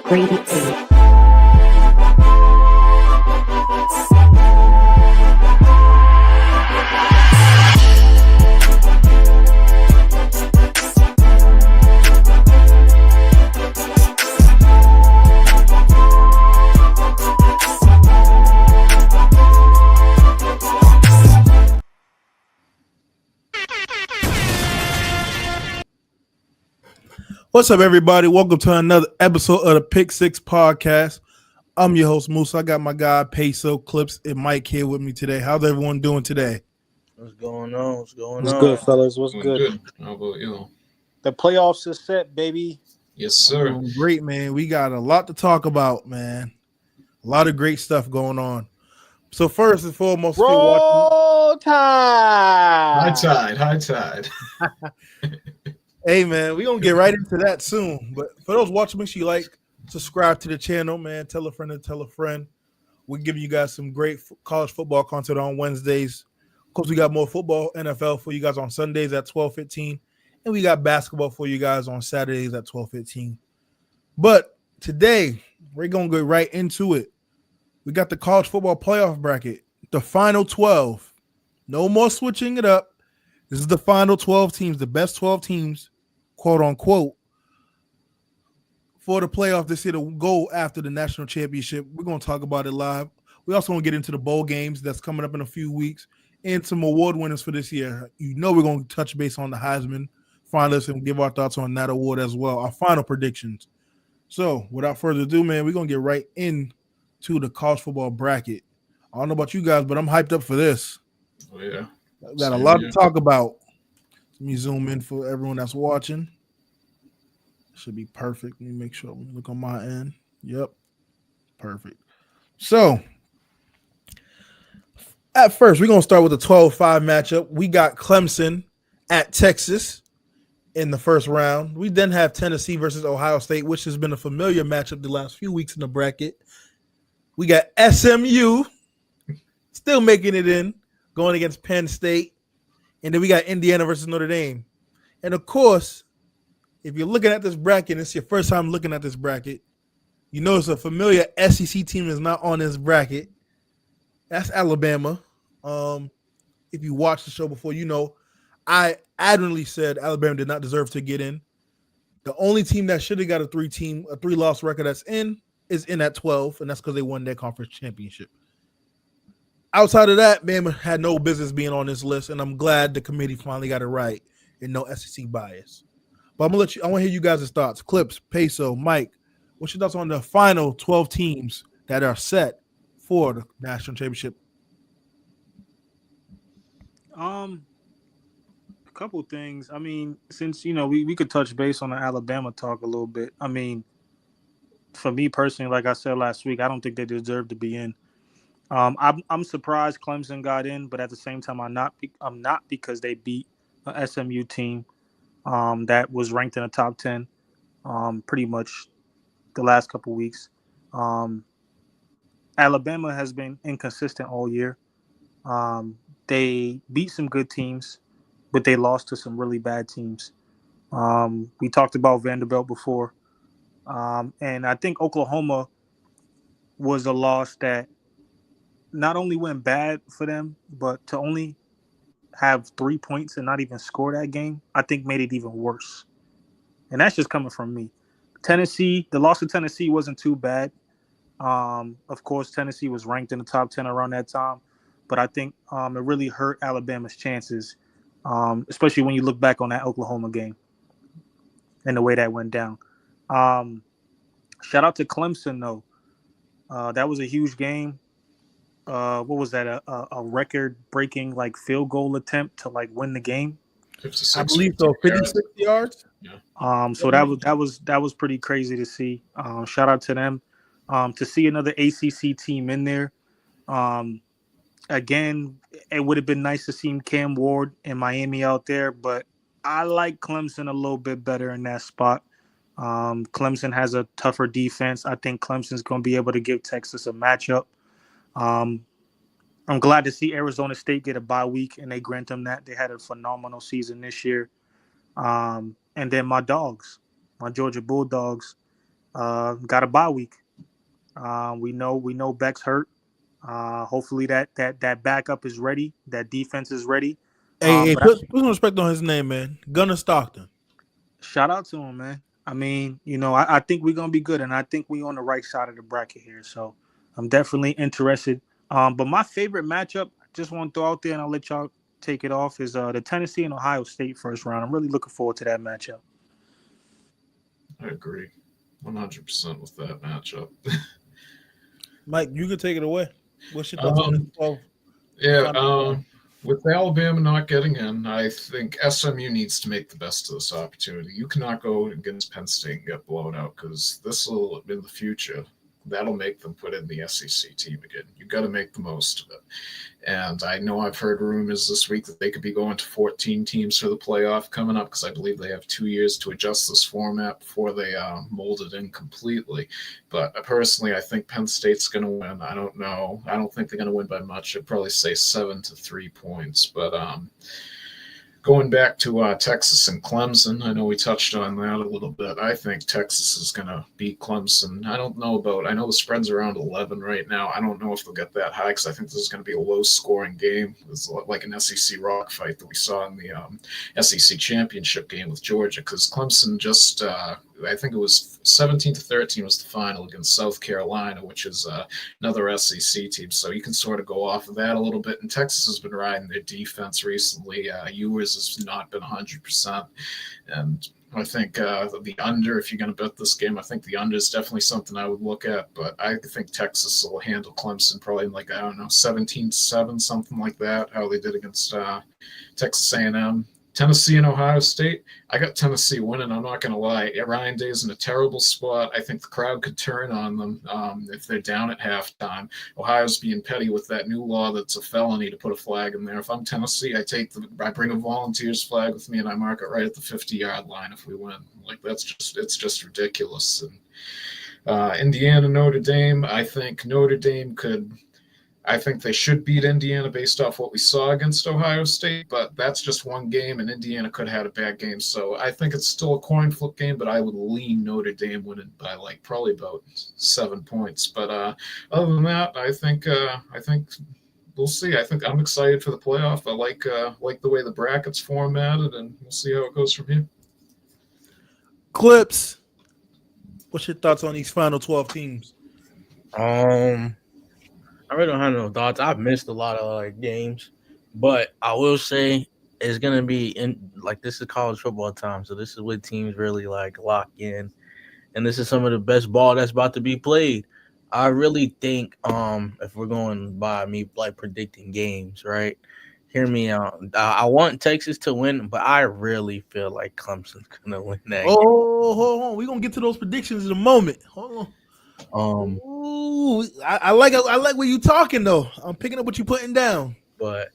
Brady T. What's up, everybody? Welcome to another episode of the Pick6 podcast. I'm your host, Musa. I got my guy, Pick6, Clips, and Mike here with me today. How's everyone doing today? What's going on? What's good, fellas? What's good? How about you? The playoffs is set, baby. Yes, sir. Doing great, man. We got a lot to talk about, man. A lot of great stuff going on. So first and foremost, Roll Tide. High tide. Hey, man, we're going to get right into that soon. But for those watching, make sure you like, subscribe to the channel, man. Tell a friend to tell a friend. We're giving you guys some great college football content on Wednesdays. Of course, we got more football, NFL for you guys on Sundays at 12:15. And we got basketball for you guys on Saturdays at 12:15. But today, we're going to get right into it. We got the college football playoff bracket, the final 12. No more switching it up. This is the final 12 teams, the best 12 teams, quote unquote, for the playoff this year to go after the national championship. We're going to talk about it live. We also want to get into the bowl games that's coming up in a few weeks and some award winners for this year. You know, we're going to touch base on the Heisman finalists and give our thoughts on that award as well, our final predictions. So without further ado, man, we're going to get right into the college football bracket. I don't know about you guys, but I'm hyped up for this. Oh, yeah. Got a lot to talk about. Let me zoom in for everyone that's watching. Should be perfect. Let me make sure. Look on my end. Yep. Perfect. So, at first, we're going to start with a 12-5 matchup. We got Clemson at Texas in the first round. We then have Tennessee versus Ohio State, which has been a familiar matchup the last few weeks in the bracket. We got SMU still making it in, going against Penn State. And then we got Indiana versus Notre Dame. And, of course, if you're looking at this bracket, and it's your first time looking at this bracket, you notice a familiar SEC team is not on this bracket. That's Alabama. If you watched the show before, you know I adamantly said Alabama did not deserve to get in. The only team that should have got a three-loss record that's in is in at 12, and that's because they won their conference championship. Outside of that, Bama had no business being on this list, and I'm glad the committee finally got it right and no SEC bias. But I want to hear you guys' thoughts. Clips, Peso, Mike, what's your thoughts on the final 12 teams that are set for the national championship? A couple things. I mean, since we could touch base on the Alabama talk a little bit. I mean, for me personally, like I said last week, I don't think they deserve to be in. I'm surprised Clemson got in, but at the same time, I'm not because they beat a SMU team that was ranked in the top 10 pretty much the last couple weeks. Alabama has been inconsistent all year. They beat some good teams, but they lost to some really bad teams. We talked about Vanderbilt before, and I think Oklahoma was a loss that not only went bad for them, but to only have 3 points and not even score that game, I think made it even worse. And that's just coming from me. Tennessee, the loss to Tennessee wasn't too bad. Of course, Tennessee was ranked in the top 10 around that time, but I think it really hurt Alabama's chances, especially when you look back on that Oklahoma game and the way that went down. Shout out to Clemson, though. That was a huge game. What was that? A record-breaking field goal attempt to win the game. 56, I believe so. 56 yards. Yeah. So that was pretty crazy to see. Shout out to them. To see another ACC team in there. Again, it would have been nice to see Cam Ward and Miami out there, but I like Clemson a little bit better in that spot. Clemson has a tougher defense. I think Clemson's going to be able to give Texas a matchup. I'm glad to see Arizona State get a bye week and they grant them that. They had a phenomenal season this year. And then my dogs, my Georgia Bulldogs, got a bye week. We know Beck's hurt. Hopefully that backup is ready. That defense is ready. Hey, But put some respect on his name, man. Gunnar Stockton. shout out to him, man. I mean, I think we're gonna be good, and I think we're on the right side of the bracket here. So I'm definitely interested. But my favorite matchup, just want to throw out there, and I'll let y'all take it off, is the Tennessee and Ohio State first round. I'm really looking forward to that matchup. I agree 100% with that matchup. Mike, you can take it away. What's your thoughts on this 12? Yeah, with Alabama not getting in, I think SMU needs to make the best of this opportunity. You cannot go against Penn State and get blown out because this will, in the future, that'll make them put in the SEC team again. You got to make the most of it. And I know I've heard rumors this week that they could be going to 14 teams for the playoff coming up because I believe they have 2 years to adjust this format before they mold it in completely. But personally, I think Penn State's going to win. I don't know. I don't think they're going to win by much. I'd probably say 7-3 points. But going back to Texas and Clemson, I know we touched on that a little bit. I think Texas is going to beat Clemson. I know the spread's around 11 right now. I don't know if they'll get that high because I think this is going to be a low-scoring game. It's like an SEC rock fight that we saw in the SEC championship game with Georgia because Clemson just I think it was 17-13 was the final against South Carolina, which is another SEC team. So you can sort of go off of that a little bit. And Texas has been riding their defense recently. Ewers has not been 100%. And I think the under, if you're going to bet this game, I think the under is definitely something I would look at. But I think Texas will handle Clemson probably like, 17-7, something like that, how they did against Texas A&M. Tennessee and Ohio State, I got Tennessee winning. I'm not going to lie. Ryan Day's in a terrible spot. I think the crowd could turn on them if they're down at halftime. Ohio's being petty with that new law that's a felony to put a flag in there. If I'm Tennessee, I bring a Volunteers flag with me and I mark it right at the 50-yard line if we win. Like it's just ridiculous. And Indiana, Notre Dame, I think Notre Dame I think they should beat Indiana based off what we saw against Ohio State, but that's just one game, and Indiana could have had a bad game. So I think it's still a coin flip game, but I would lean Notre Dame winning by probably about 7 points. But other than that, I think we'll see. I think I'm excited for the playoff. I like the way the bracket's formatted, and we'll see how it goes from here. Clips. What's your thoughts on these final 12 teams? I really don't have no thoughts. I've missed a lot of games, but I will say it's gonna be this is college football time, so this is when teams really lock in, and this is some of the best ball that's about to be played. I really think if we're going by me predicting games, right? Hear me out. I want Texas to win, but I really feel like Clemson's gonna win that game. Hold on. We're gonna get to those predictions in a moment. Hold on. Ooh, I like what you talking though. I'm picking up what you putting down. But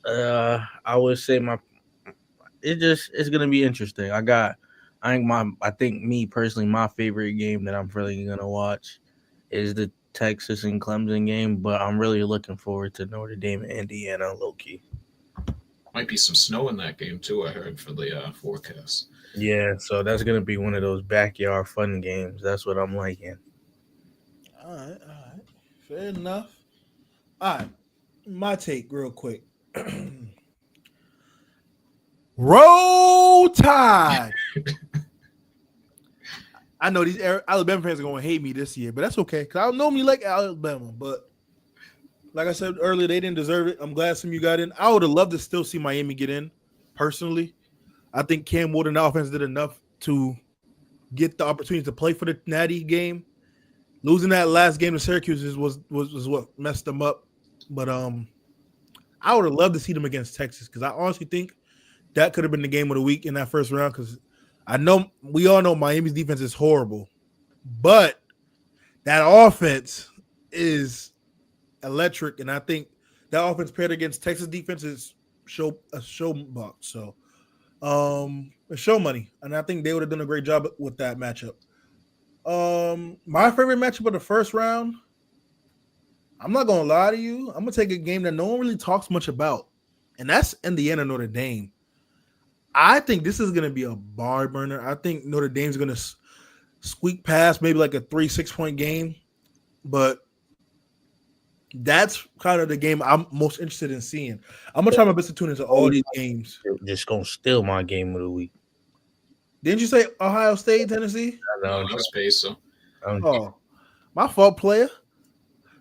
I would say it's gonna be interesting. I think me personally, my favorite game that I'm really gonna watch is the Texas and Clemson game, but I'm really looking forward to Notre Dame and Indiana low key. Might be some snow in that game too, I heard, for the forecast. Yeah, so that's gonna be one of those backyard fun games. That's what I'm liking. All right. Fair enough. All right. My take real quick. Roll Tide. I know these Alabama fans are going to hate me this year, but that's okay because I normally like Alabama. But like I said earlier, they didn't deserve it. I'm glad some of you got in. I would have loved to still see Miami get in, personally. I think Cam Ward and the offense did enough to get the opportunity to play for the Natty game. Losing that last game to Syracuse was what messed them up. But I would have loved to see them against Texas because I honestly think that could have been the game of the week in that first round because we all know Miami's defense is horrible, but that offense is electric, and I think that offense paired against Texas defense is a show buck. So, a show money, and I think they would have done a great job with that matchup. My favorite matchup of the first round, I'm not gonna lie to you, I'm gonna take a game that no one really talks much about, and that's Indiana Notre Dame. I think this is going to be a bar burner. I think Notre Dame's going to squeak past maybe like a 3-6 point game, but that's kind of the game I'm most interested in seeing. I'm gonna try my best to tune into all these games. You're just gonna steal my game of the week. Didn't you say Ohio State, Tennessee? I No, know. that's Peso. Oh, my fault, player.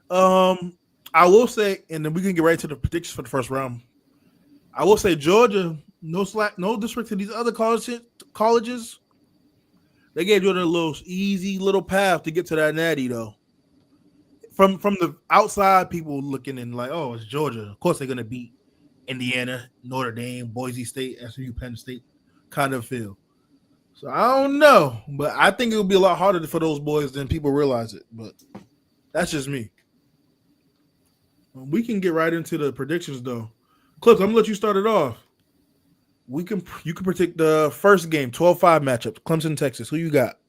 I will say, and then we can get right to the predictions for the first round. I will say Georgia, no slack, no disrespect to these other colleges. They gave Georgia a little easy little path to get to that natty, though. From the outside, people looking in like, oh, it's Georgia. Of course, they're gonna beat Indiana, Notre Dame, Boise State, SMU, Penn State, kind of feel. So I don't know, but I think it will be a lot harder for those boys than people realize it. But that's just me. We can get right into the predictions, though. Clips, I'm gonna let you start it off. You can predict the first game, 12-5 matchup, Clemson, Texas. Who you got?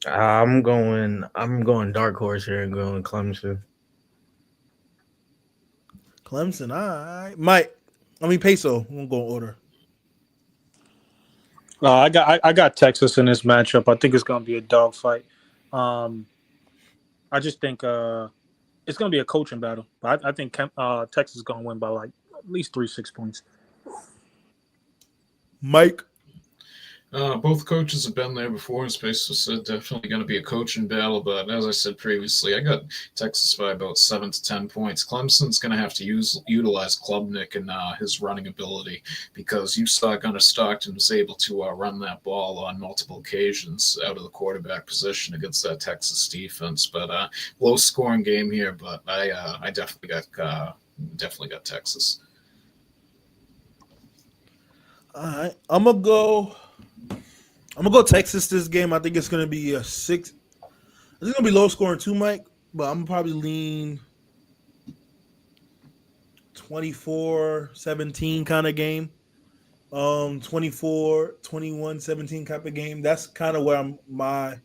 I'm going dark horse here and going Clemson. Clemson, all right. Peso. I'm gonna go in order. I got Texas in this matchup. I think it's going to be a dogfight. I just think it's going to be a coaching battle. But I think Texas is going to win by like at least 3-6 points. Mike. Both coaches have been there before, as Peso said, definitely going to be a coaching battle. But as I said previously, I got Texas by about 7 to 10 points. Clemson's going to have to utilize Klubnik and his running ability, because you saw Gunnar Stockton was able to run that ball on multiple occasions out of the quarterback position against that Texas defense. But low scoring game here, but I definitely got Texas. All right, I'm gonna go Texas this game. I think it's gonna be a 6. It's gonna be low scoring too, Mike. But I'm probably lean 24-17 kind of game. 24-21-17 type of game. That's kind of where my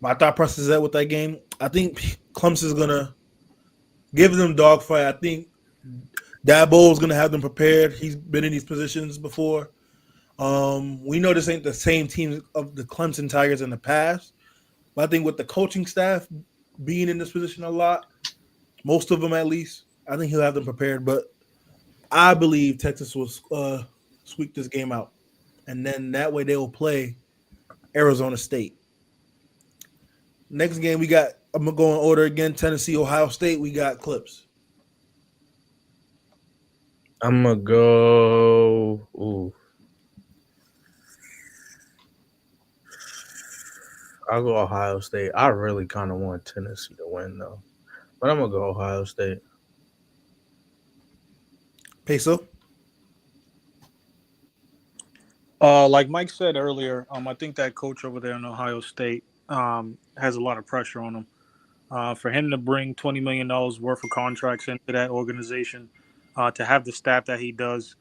thought process is at with that game. I think Clemson's gonna give them dogfight. I think Dabo is gonna have them prepared. He's been in these positions before. We know this ain't the same team of the Clemson Tigers in the past, but I think with the coaching staff being in this position a lot, most of them at least, I think he'll have them prepared. But I believe Texas will squeak this game out, and then that way they will play Arizona State. Next game I'm gonna go in order again. Tennessee, Ohio State. We got Clips. I'm gonna go. Ooh. I'll go Ohio State. I really kind of want Tennessee to win, though. But I'm going to go Ohio State. Peso? Like Mike said earlier, I think that coach over there in Ohio State has a lot of pressure on him. For him to bring $20 million worth of contracts into that organization, to have the staff that he does,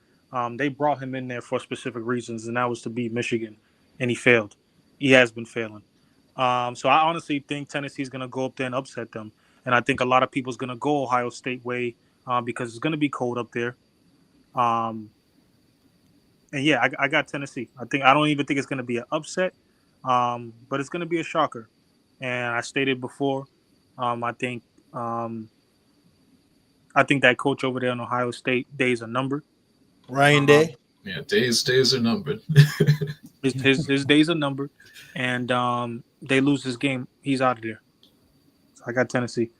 they brought him in there for specific reasons, and that was to beat Michigan, and he failed. He has been failing. So I honestly think Tennessee's going to go up there and upset them. And I think a lot of people's going to go Ohio State way because it's going to be cold up there. And yeah, I got Tennessee. I don't even think it's going to be an upset, but it's going to be a shocker. And I stated before, I think that coach over there in Ohio State, days are numbered. Ryan Day? Yeah, days are numbered. his days are numbered. And they lose this game, he's out of there. So I got Tennessee.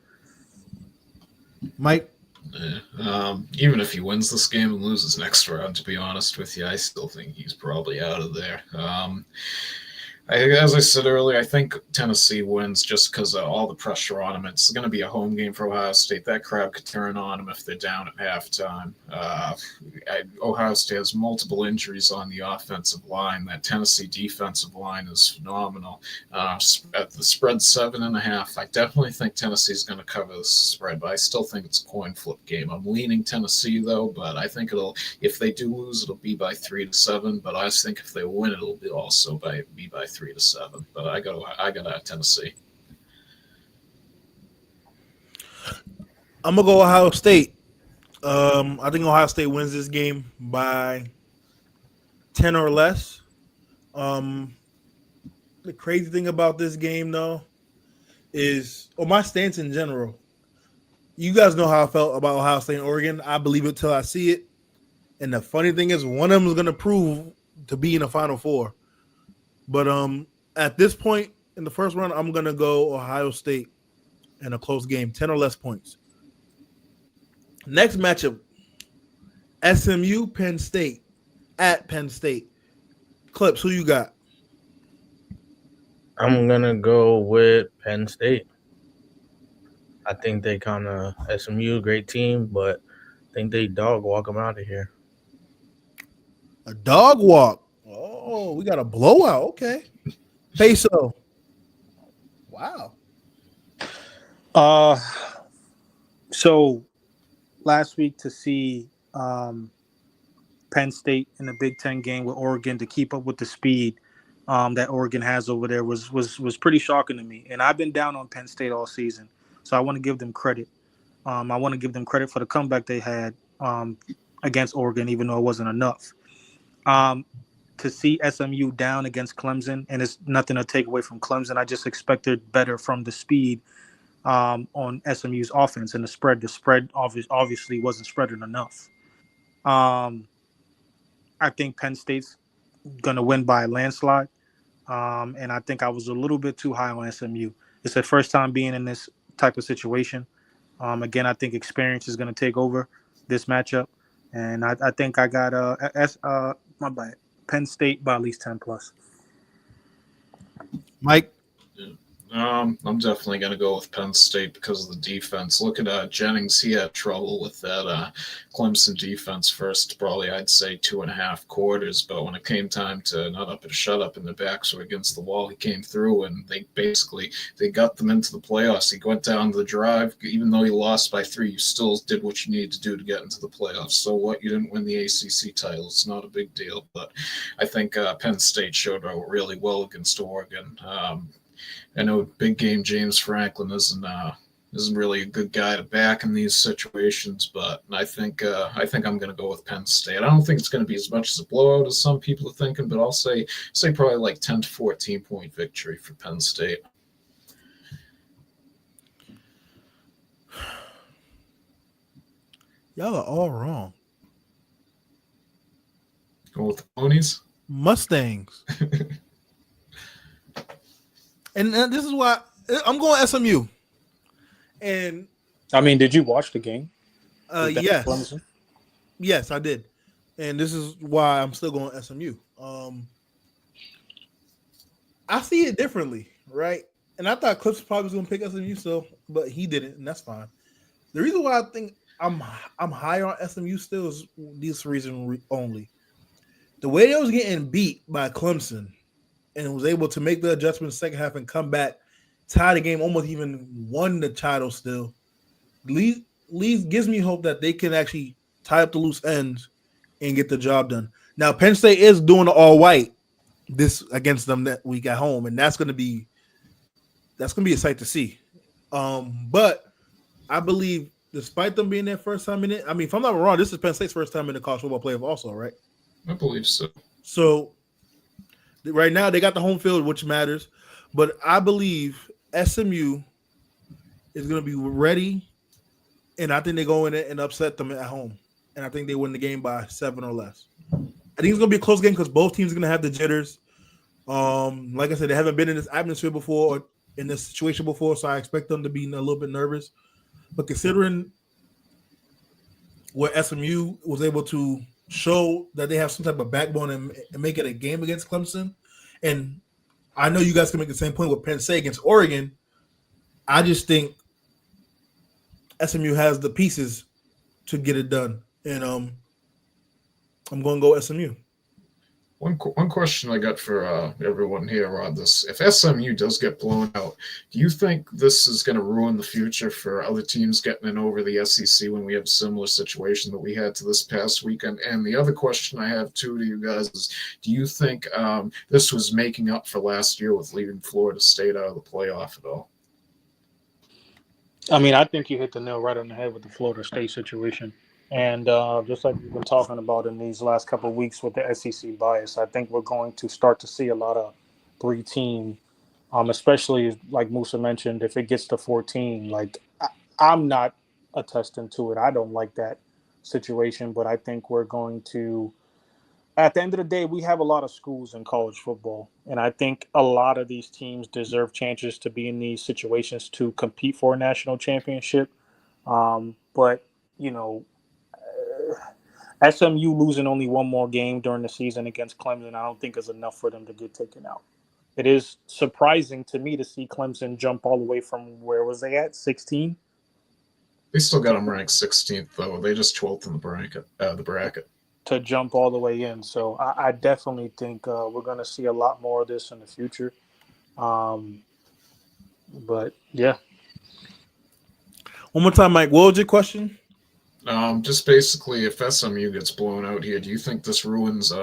Mike? Yeah. Even if he wins this game and loses next round, to be honest with you, I still think he's probably out of there. As I said earlier, I think Tennessee wins just because of all the pressure on them. It's going to be a home game for Ohio State. That crowd could turn on them if they're down at halftime. Ohio State has multiple injuries on the offensive line. That Tennessee defensive line is phenomenal. At the spread 7.5, I definitely think Tennessee's going to cover the spread, but I still think it's a coin flip game. I'm leaning Tennessee, though, but I think if they do lose, it'll be by 3 to 7. But I think if they win, it'll be also by 3 to 7. But I got Tennessee. I'm gonna go Ohio State. I think Ohio State wins this game by 10 or less. The crazy thing about this game, though, is my stance in general. You guys know how I felt about Ohio State and Oregon. I believe it till I see it. And the funny thing is, one of them is going to prove to be in the Final Four. But at this point in the first round, I'm going to go Ohio State in a close game, 10 or less points. Next matchup, SMU, Penn State, at Penn State. Clips, who you got? I'm going to go with Penn State. I think they kind of SMU, great team, but I think they dog walk them out of here. A dog walk. Oh, we got a blowout. Okay. Peso. Wow. So last week to see Penn State in the Big Ten game with Oregon to keep up with the speed that Oregon has over there was pretty shocking to me. And I've been down on Penn State all season, so I want to give them credit. I want to give them credit for the comeback they had against Oregon, even though it wasn't enough. To see SMU down against Clemson, and it's nothing to take away from Clemson. I just expected better from the speed on SMU's offense and the spread. The spread obviously wasn't spreading enough. I think Penn State's going to win by a landslide, and I think I was a little bit too high on SMU. It's their first time being in this type of situation. Again, I think experience is going to take over this matchup, and I think I got my bad. Penn State by at least 10 plus. Mike? I'm definitely going to go with Penn State because of the defense. Look at Jennings. He had trouble with that Clemson defense first, probably I'd say 2.5 quarters. But when it came time to not up and shut up and the backs were against the wall, he came through and they got them into the playoffs. He went down the drive. Even though he lost by 3, you still did what you needed to do to get into the playoffs. So what? You didn't win the ACC title. It's not a big deal. But I think Penn State showed out really well against Oregon. I know big game James Franklin isn't really a good guy to back in these situations, but I think I'm going to go with Penn State. I don't think it's going to be as much as a blowout as some people are thinking, but I'll say probably like 10 to 14 point victory for Penn State. Y'all are all wrong. Go with the ponies? Mustangs. And this is why I'm going SMU. And I mean, did you watch the game? Yes. Clemson? Yes, I did. And this is why I'm still going SMU. I see it differently, right? And I thought Clips probably was going to pick SMU, but he didn't, and that's fine. The reason why I think I'm higher on SMU still is this reason only. The way they was getting beat by Clemson and was able to make the adjustment in the second half and come back, tie the game, almost even won the title still, gives me hope that they can actually tie up the loose ends and get the job done. Now, Penn State is doing the all-white this against them that week at home, and that's going to be a sight to see. But I believe despite them being their first time in it, I mean, if I'm not wrong, this is Penn State's first time in the college football playoff also, right? I believe so. So right now they got the home field, which matters. But I believe SMU is going to be ready, and I think they go in it and upset them at home. And I think they win the game by 7 or less. I think it's going to be a close game because both teams are going to have the jitters. Like I said, they haven't been in this atmosphere before or in this situation before, so I expect them to be a little bit nervous. But considering what SMU was able to show that they have some type of backbone and make it a game against Clemson, and I know you guys can make the same point with Penn State against Oregon, I just think SMU has the pieces to get it done. And I'm going to go SMU. One question I got for everyone here on this: if SMU does get blown out, do you think this is going to ruin the future for other teams getting in over the SEC when we have a similar situation that we had to this past weekend? And the other question I have too to you guys is: do you think this was making up for last year with leaving Florida State out of the playoff at all? I mean, I think you hit the nail right on the head with the Florida State situation. And just like we've been talking about in these last couple of weeks with the SEC bias, I think we're going to start to see a lot of three-team, especially like Musa mentioned, if it gets to 14. I'm not attesting to it. I don't like that situation, but I think we're going to. At the end of the day, we have a lot of schools in college football, and I think a lot of these teams deserve chances to be in these situations to compete for a national championship. But you know, SMU losing only one more game during the season against Clemson, I don't think is enough for them to get taken out. It is surprising to me to see Clemson jump all the way from where was they at 16. They still got them ranked 16th though. They just 12th in the bracket. To jump all the way in. So I definitely think we're going to see a lot more of this in the future. But yeah. One more time, Mike. What was your question? Just basically, if SMU gets blown out here, do you think this ruins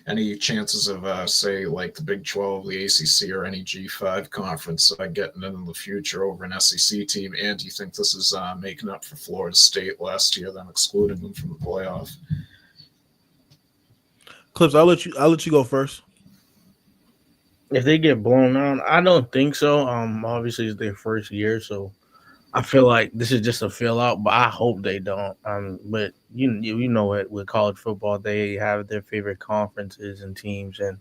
any chances of, say, like the Big 12, the ACC, or any G5 conference getting in the future over an SEC team? And do you think this is making up for Florida State last year, then excluding them from the playoff? Clips, I'll let you go first. If they get blown out, I don't think so. Obviously it's their first year, so I feel like this is just a fill out, but I hope they don't. But you know it with college football, they have their favorite conferences and teams, and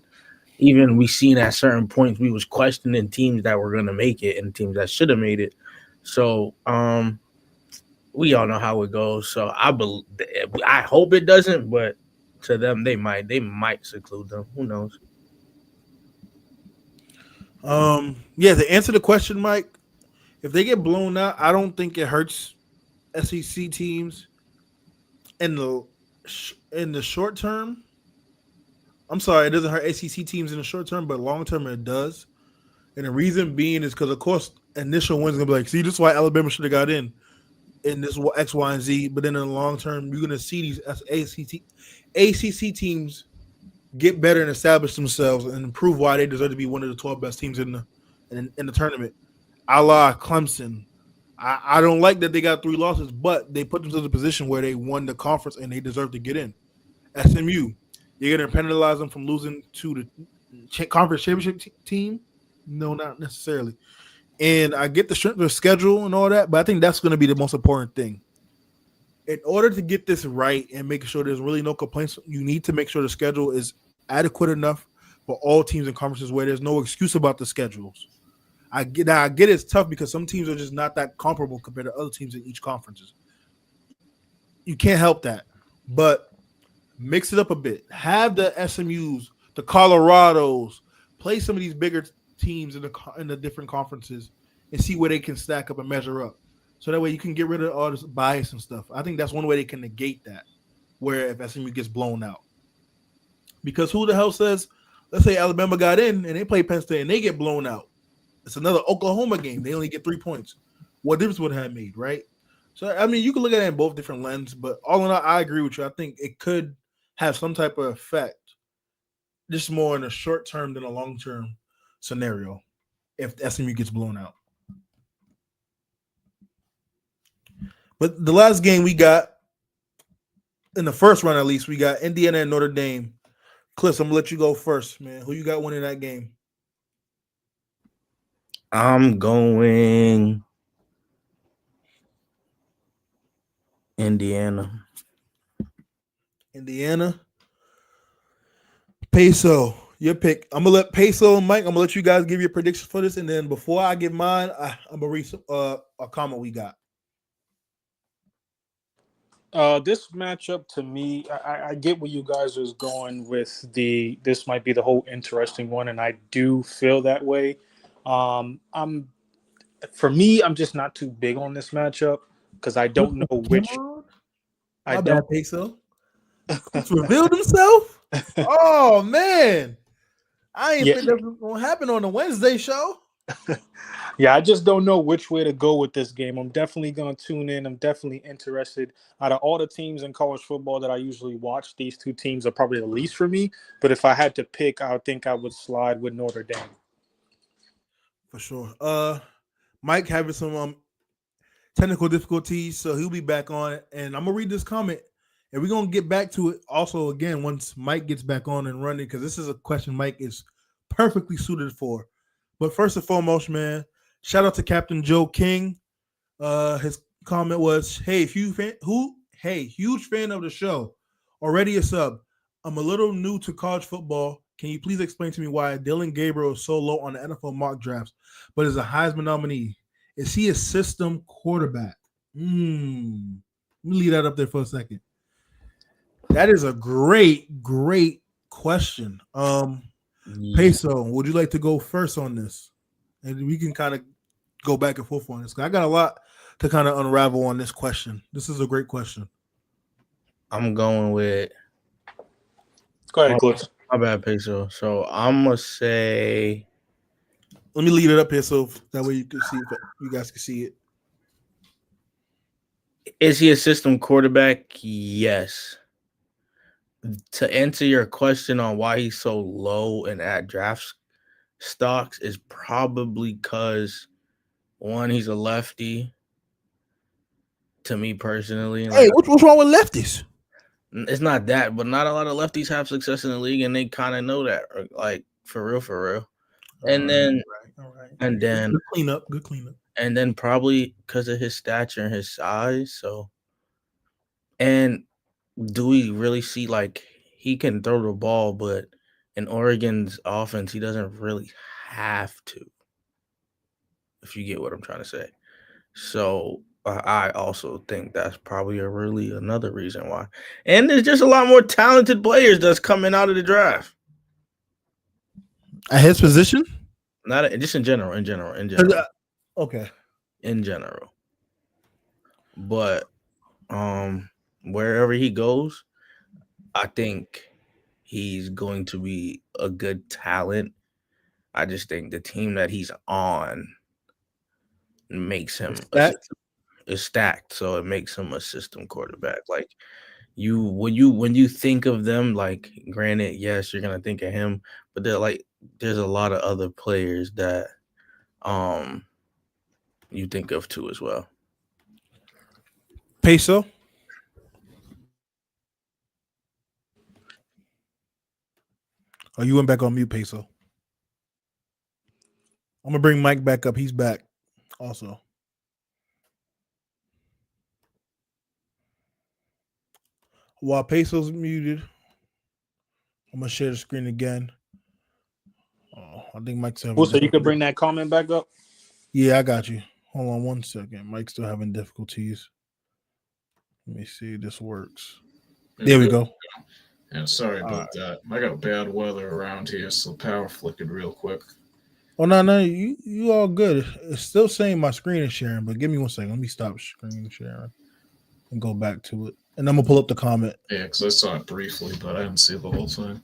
even we seen at certain points we was questioning teams that were gonna make it and teams that should have made it. So we all know how it goes. So I hope it doesn't, but to them they might seclude them. Who knows? Yeah, to answer the question, Mike, if they get blown out, I don't think it hurts SEC teams in the short term. I'm sorry, it doesn't hurt ACC teams in the short term, but long term it does. And the reason being is because, of course, initial wins gonna be like, see, this is why Alabama should have got in this X, Y, and Z. But then in the long term, you're gonna see these ACC teams get better and establish themselves and prove why they deserve to be one of the 12 best teams in the tournament. A la Clemson. I don't like that they got 3 losses, but they put themselves in a position where they won the conference and they deserve to get in. SMU, you're going to penalize them from losing to the conference championship team? No, not necessarily. And I get the strength of the schedule and all that, but I think that's going to be the most important thing. In order to get this right and make sure there's really no complaints, you need to make sure the schedule is adequate enough for all teams and conferences where there's no excuse about the schedules. I get it's tough because some teams are just not that comparable compared to other teams in each conferences. You can't help that, but mix it up a bit. Have the SMUs, the Colorados, play some of these bigger teams in the different conferences and see where they can stack up and measure up. So that way you can get rid of all this bias and stuff. I think that's one way they can negate that, where if SMU gets blown out. Because who the hell says, let's say Alabama got in and they play Penn State and they get blown out. It's another Oklahoma game. They only get 3 points. What difference would it have made, right? So, I mean, you can look at it in both different lenses, but all in all, I agree with you. I think it could have some type of effect, just more in a short term than a long term scenario if SMU gets blown out. But the last game we got, in the first round at least, we got Indiana and Notre Dame. Cliff, I'm going to let you go first, man. Who you got winning that game? I'm going Indiana. Peso, your pick. I'm going to let Peso and Mike, I'm going to let you guys give your predictions for this. And then before I give mine, I'm going to read a comment we got. This matchup to me, I get where you guys is going with this might be the whole interesting one, and I do feel that way. I'm just not too big on this matchup because I don't know which. My bad, Peso. He's revealed himself. Oh man, I ain't think that was gonna happen on the Wednesday show. Yeah, I just don't know which way to go with this game. I'm definitely going to tune in. I'm definitely interested. Out of all the teams in college football that I usually watch, these 2 teams are probably the least for me. But if I had to pick, I think I would slide with Notre Dame. For sure. Mike having some technical difficulties, so he'll be back on it. And I'm gonna read this comment, and we're gonna get back to it also again once Mike gets back on and running, because this is a question Mike is perfectly suited for. But first and foremost, man, shout out to Captain Joe King. His comment was, "Hey, huge fan of the show. Already a sub. I'm a little new to college football. Can you please explain to me why Dylan Gabriel is so low on the NFL mock drafts, but is a Heisman nominee? Is he a system quarterback?" Let me leave that up there for a second. That is a great question. Peso, would you like to go first on this? And we can kind of go back and forth on this. I got a lot to kind of unravel on this question. This is a great question. I'm going with. Go ahead, Cliff. My bad, Peso. So I'm gonna say. Let me leave it up here so that way you can see it. You guys can see it. Is he a system quarterback? Yes. To answer your question on why he's so low in at draft stocks is probably because one, he's a lefty. To me personally, Hey, what's wrong with lefties? It's not that, but not a lot of lefties have success in the league, and they kind of know that, like for real. And then, all right. And then good cleanup. And then probably because of his stature and his size. So, and do we really see like he can throw the ball, but in Oregon's offense, he doesn't really have to. If you get what I'm trying to say. So I also think that's probably another reason why. And there's just a lot more talented players that's coming out of the draft. At his position? Not just in general. Okay. In general. But wherever he goes, I think he's going to be a good talent. I just think the team that he's on makes him is stacked, so it makes him a system quarterback. Like when you think of them, like granted, yes, you're gonna think of him, but there's a lot of other players that you think of too as well. Peso. Oh, you went back on mute, Peso. I'm gonna bring Mike back up. He's back also. While Peso's muted, I'm gonna share the screen again. Oh, I think Mike's having. Well, so you could bring that comment back up. Yeah, I got you. Hold on 1 second. Mike's still having difficulties. Let me see if this works. There we go. Yeah, sorry about that. I got bad weather around here, so power flickered real quick. Oh no, you all good. It's still saying my screen is sharing, but give me 1 second. Let me stop screen sharing and go back to it. And I'm gonna pull up the comment. Yeah, because I saw it briefly, but I didn't see the whole thing.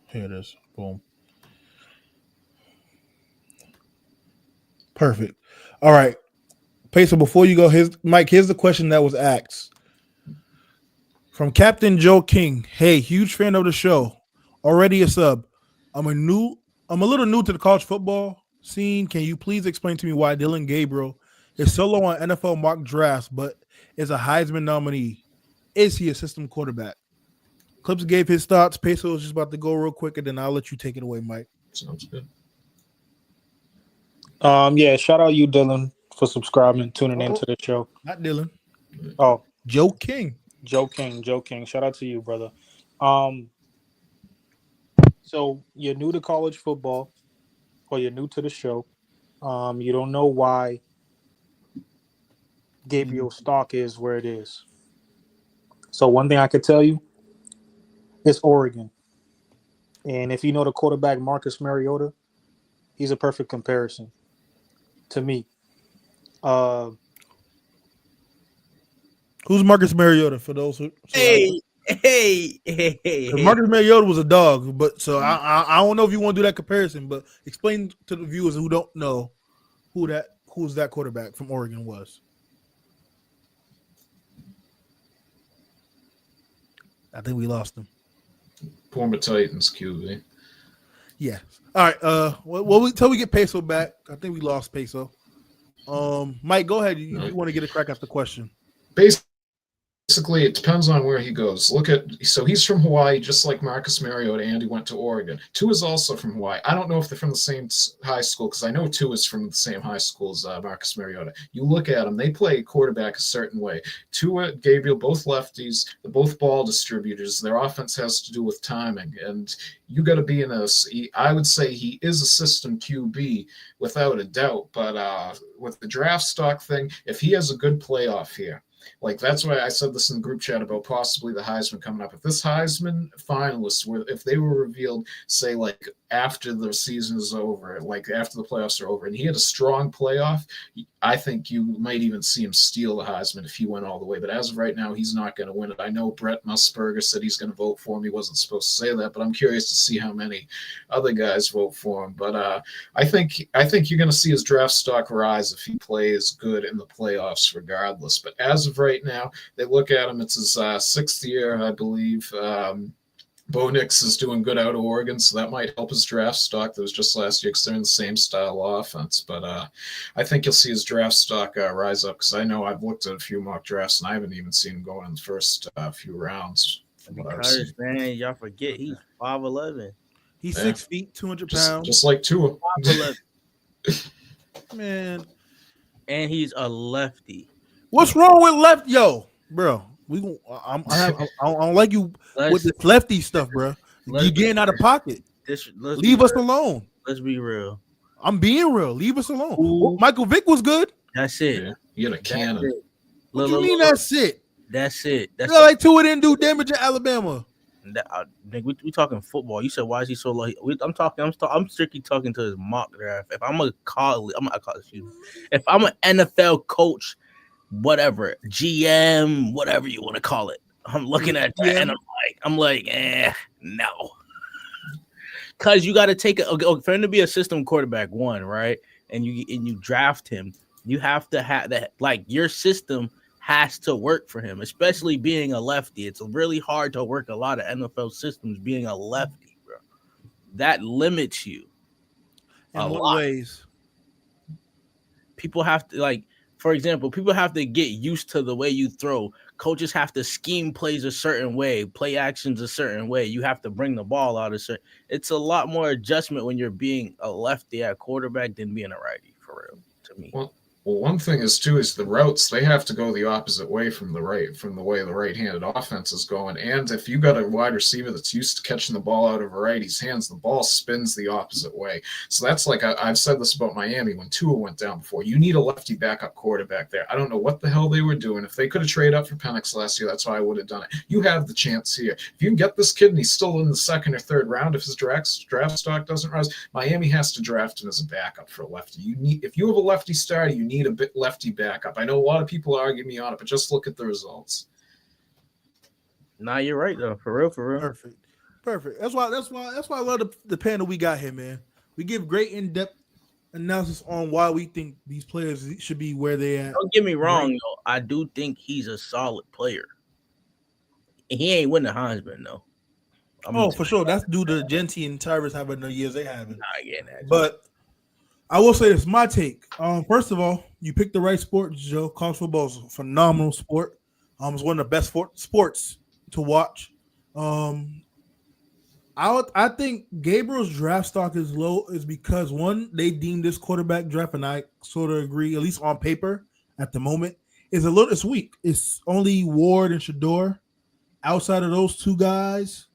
Here it is. Boom. Perfect. All right. Peso, before you go, here's the question that was asked. From Captain Joe King. Hey, huge fan of the show. Already a sub. I'm a little new to the college football scene. Can you please explain to me why Dylan Gabriel is so low on NFL mock drafts, but is a Heisman nominee? Is he a system quarterback? Clips gave his thoughts. Peso is just about to go real quick, and then I'll let you take it away, Mike. Sounds good. Yeah, shout out you, Dylan, for subscribing, tuning into the show. Not Dylan. Oh, Joe King. Joe King. Shout out to you, brother. So you're new to college football, or you're new to the show. You don't know why Gabriel's stock is where it is. So one thing I could tell you is Oregon. And if you know the quarterback Marcus Mariota, he's a perfect comparison to me. Who's Marcus Mariota for those who? Hey. Marcus Mariota was a dog, but so I don't know if you want to do that comparison, but explain to the viewers who don't know who's that quarterback from Oregon was. I think we lost him. Former Titans QB. Yeah. All right. Till we get Peso back. I think we lost Peso. Mike, go ahead. You want to get a crack at the question? Basically, it depends on where he goes. So he's from Hawaii, just like Marcus Mariota, and he went to Oregon. Tua is also from Hawaii. I don't know if they're from the same high school because I know Tua is from the same high school as Marcus Mariota. You look at them; they play quarterback a certain way. Tua, Gabriel, both lefties, they're both ball distributors. Their offense has to do with timing, and you got to be in I would say he is a system QB without a doubt. But with the draft stock thing, if he has a good playoff here. Like, that's why I said this in the group chat about possibly the Heisman coming up. If this Heisman finalists if they were revealed, say, like, after the season is over, like after the playoffs are over, and he had a strong playoff, I think you might even see him steal the Heisman if he went all the way. But as of right now, he's not going to win it. I know Brett Musburger said he's going to vote for him. He wasn't supposed to say that, but I'm curious to see how many other guys vote for him. But I think you're going to see his draft stock rise if he plays good in the playoffs regardless. But as of right now, they look at him, it's his sixth year, I believe. Bo Nix is doing good out of Oregon, so that might help his draft stock. That was just last year because they're in the same style offense. But I think you'll see his draft stock rise up because I know I've looked at a few mock drafts and I haven't even seen him go in the first few rounds. Because, man, y'all forget he's 5'11". He's 6 feet, 200 pounds. Just like Tua. 5'11". Man. And he's a lefty. What's wrong with left? Yo, bro. I don't like you with this lefty stuff, bro. You getting out of pocket. Leave us alone. Let's be real. I'm being real. Leave us alone. Ooh. Michael Vick was good. That's it. Yeah, he had a cannon. What you mean that's it? That's it. That's like Tua didn't do damage in Alabama. We talking football. You said why is he so low? I'm strictly talking to his mock draft. If I'm if I'm an NFL coach, whatever, GM, whatever you want to call it, I'm looking at that and I'm like, no. Because you got to take for him to be a system quarterback, one, right? And you draft him, you have to have that, like, your system has to work for him, especially being a lefty. It's really hard to work a lot of NFL systems being a lefty, bro. That limits you in a lot. Ways. People have to, like, for example, people have to get used to the way you throw. Coaches have to scheme plays a certain way, play actions a certain way. You have to bring the ball out a certain. It's a lot more adjustment when you're being a lefty at quarterback than being a righty, for real, to me. Well, one thing is the routes, they have to go the opposite way from the way the right-handed offense is going. And if you got a wide receiver that's used to catching the ball out of a righty's hands, the ball spins the opposite way. So that's like, I've said this about Miami when Tua went down before. You need a lefty backup quarterback there. I don't know what the hell they were doing. If they could have traded up for Penix last year, that's how I would have done it. You have the chance here. If you can get this kid and he's still in the second or third round, if his draft stock doesn't rise, Miami has to draft him as a backup for a lefty. If you have a lefty starter, you need a bit lefty backup. I know a lot of people argue me on it, but just look at the results. Nah, you're right though. For real. Perfect. That's why I love the panel we got here, man. We give great in-depth analysis on why we think these players should be where they at. Don't get me wrong, though. I do think he's a solid player. He ain't winning the Heisman though. For sure. That's due to Genti and Tyrus having the years they haven't. I get that. But I will say this, my take. First of all, you picked the right sport, Joe. College football is a phenomenal sport. It's one of the best sports to watch. I think Gabriel's draft stock is low is because, one, they deemed this quarterback draft, and I sort of agree, at least on paper at the moment, it's weak. It's only Ward and Shador. Outside of those two guys,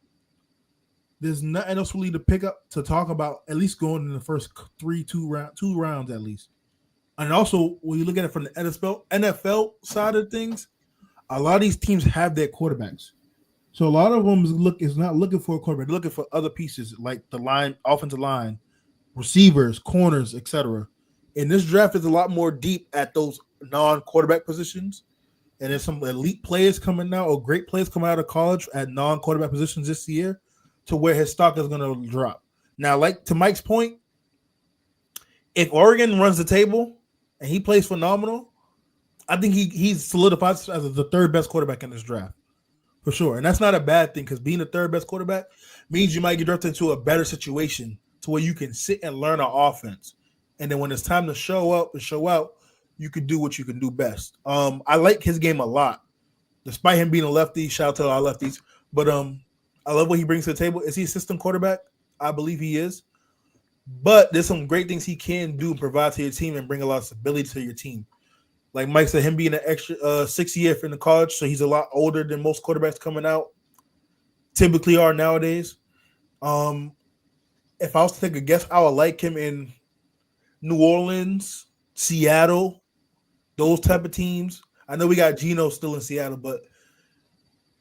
there's nothing else really to talk about, at least going in the first two rounds at least. And also, when you look at it from the NFL side of things, a lot of these teams have their quarterbacks. So a lot of them is not looking for a quarterback. They're looking for other pieces like the line, offensive line, receivers, corners, etc. And this draft is a lot more deep at those non-quarterback positions. And there's some elite players coming out or great players coming out of college at non-quarterback positions this year, to where his stock is going to drop. Now, like to Mike's point, if Oregon runs the table and he plays phenomenal, I think he's solidified as the third best quarterback in this draft, for sure. And that's not a bad thing, because being the third best quarterback means you might get drafted into a better situation to where you can sit and learn an offense. And then when it's time to show up and show out, you can do what you can do best. I like his game a lot. Despite him being a lefty, shout out to our lefties. But I love what he brings to the table. Is he a system quarterback? I believe he is. But there's some great things he can do and provide to your team and bring a lot of stability to your team. Like Mike said, him being an extra 6 year in the college, so he's a lot older than most quarterbacks coming out typically are nowadays. If I was to take a guess, I would like him in New Orleans, Seattle, those type of teams. I know we got Geno still in Seattle, but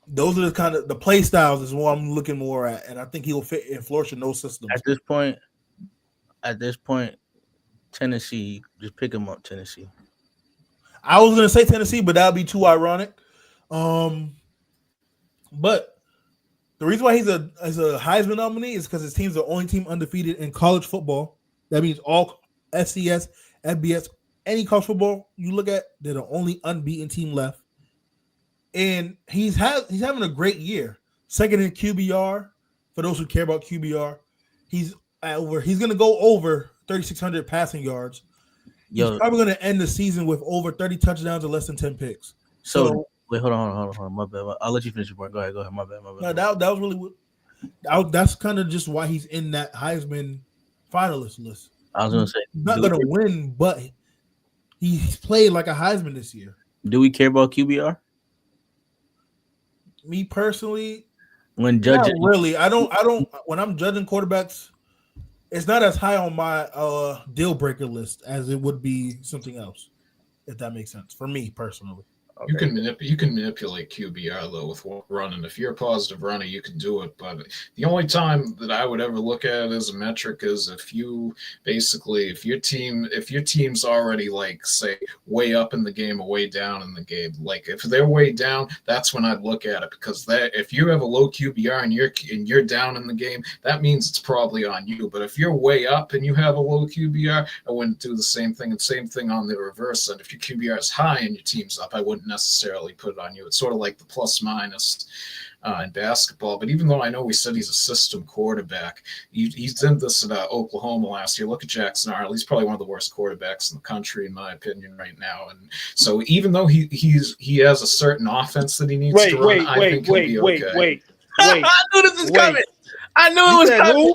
those are the kind of the play styles is what I'm looking more at, and I think he'll fit and flourish in those systems. At this point, Tennessee, just pick him up, Tennessee. I was gonna say Tennessee, but that would be too ironic. But the reason why he's a Heisman nominee is because his team's the only team undefeated in college football. That means all FCS, FBS, any college football you look at, they're the only unbeaten team left. And he's having a great year. Second in QBR. For those who care about QBR, he's going to go over 3,600 passing yards. He's probably going to end the season with over 30 touchdowns and less than 10 picks. So wait, hold on. My bad. I'll let you finish your point. Go ahead. My bad. No, that was really that's kind of just why he's in that Heisman finalist list. I was going to say he's not going to win, but he's played like a Heisman this year. Do we care about QBR? Me personally, when judging, not really. I don't. When I'm judging quarterbacks, it's not as high on my deal breaker list as it would be something else. If that makes sense for me personally. Okay. You can manipulate QBR though with running. If you're a positive runner, you can do it. But the only time that I would ever look at it as a metric is if your team's already like say way up in the game or way down in the game. Like if they're way down, that's when I'd look at it because if you have a low QBR and you're down in the game, that means it's probably on you. But if you're way up and you have a low QBR, I wouldn't do the same thing. And same thing on the reverse side. If your QBR is high and your team's up, I wouldn't necessarily put it on you. It's sort of like the plus minus in basketball. But even though I know we said he's a system quarterback, he's done this at Oklahoma last year. Look at Jackson Arnold. He's probably one of the worst quarterbacks in the country, in my opinion, right now. And so even though he has a certain offense that he needs to run, I think he'll be okay. I knew this was coming. I knew it was coming.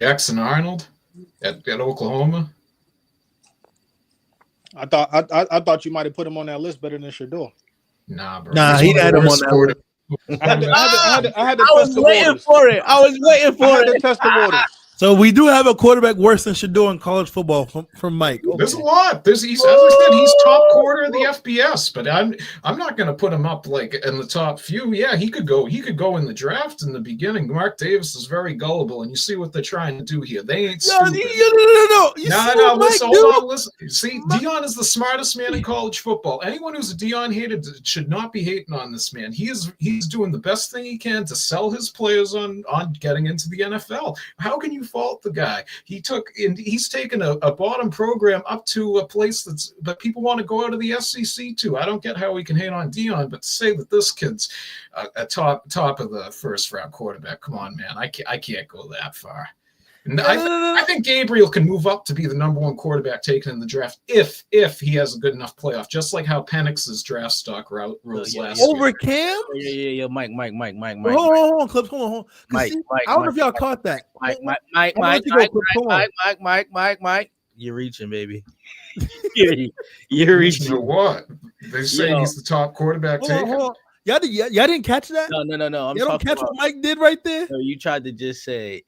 Jackson Arnold at Oklahoma. I thought you might have put him on that list better than Shador. Nah, bro. Nah, he had him on that list. I had to I was waiting for it. I had to test the waters. So we do have a quarterback worse than Shador in college football from Mike. Okay. There's a lot. As I said, he's top quarter of the FBS, but I'm not going to put him up like in the top few. Yeah, he could go in the draft in the beginning. Mark Davis is very gullible, and you see what they're trying to do here. They ain't stupid. No. Listen. See, Dion is the smartest man in college football. Anyone who's a Dion hater should not be hating on this man. He's doing the best thing he can to sell his players on getting into the NFL. How can you fault the guy? He's taken a bottom program up to a place that people want to go out of the SEC to. I don't get how we can hate on Dion, but to say that this kid's a top of the first round quarterback, come on, man, I can't go that far. I think Gabriel can move up to be the number one quarterback taken in the draft if he has a good enough playoff, just like how Penix's draft stock rose last year. Over Cam? Yeah. Mike. Hold on, Clips. Hold on. Mike. I don't know if y'all caught that. Mike. You're reaching, baby. You're reaching. For what? They're saying he's the top quarterback taken. Hold on. Y'all didn't catch that? No. Y'all don't catch what Mike did right there? No, you tried to just say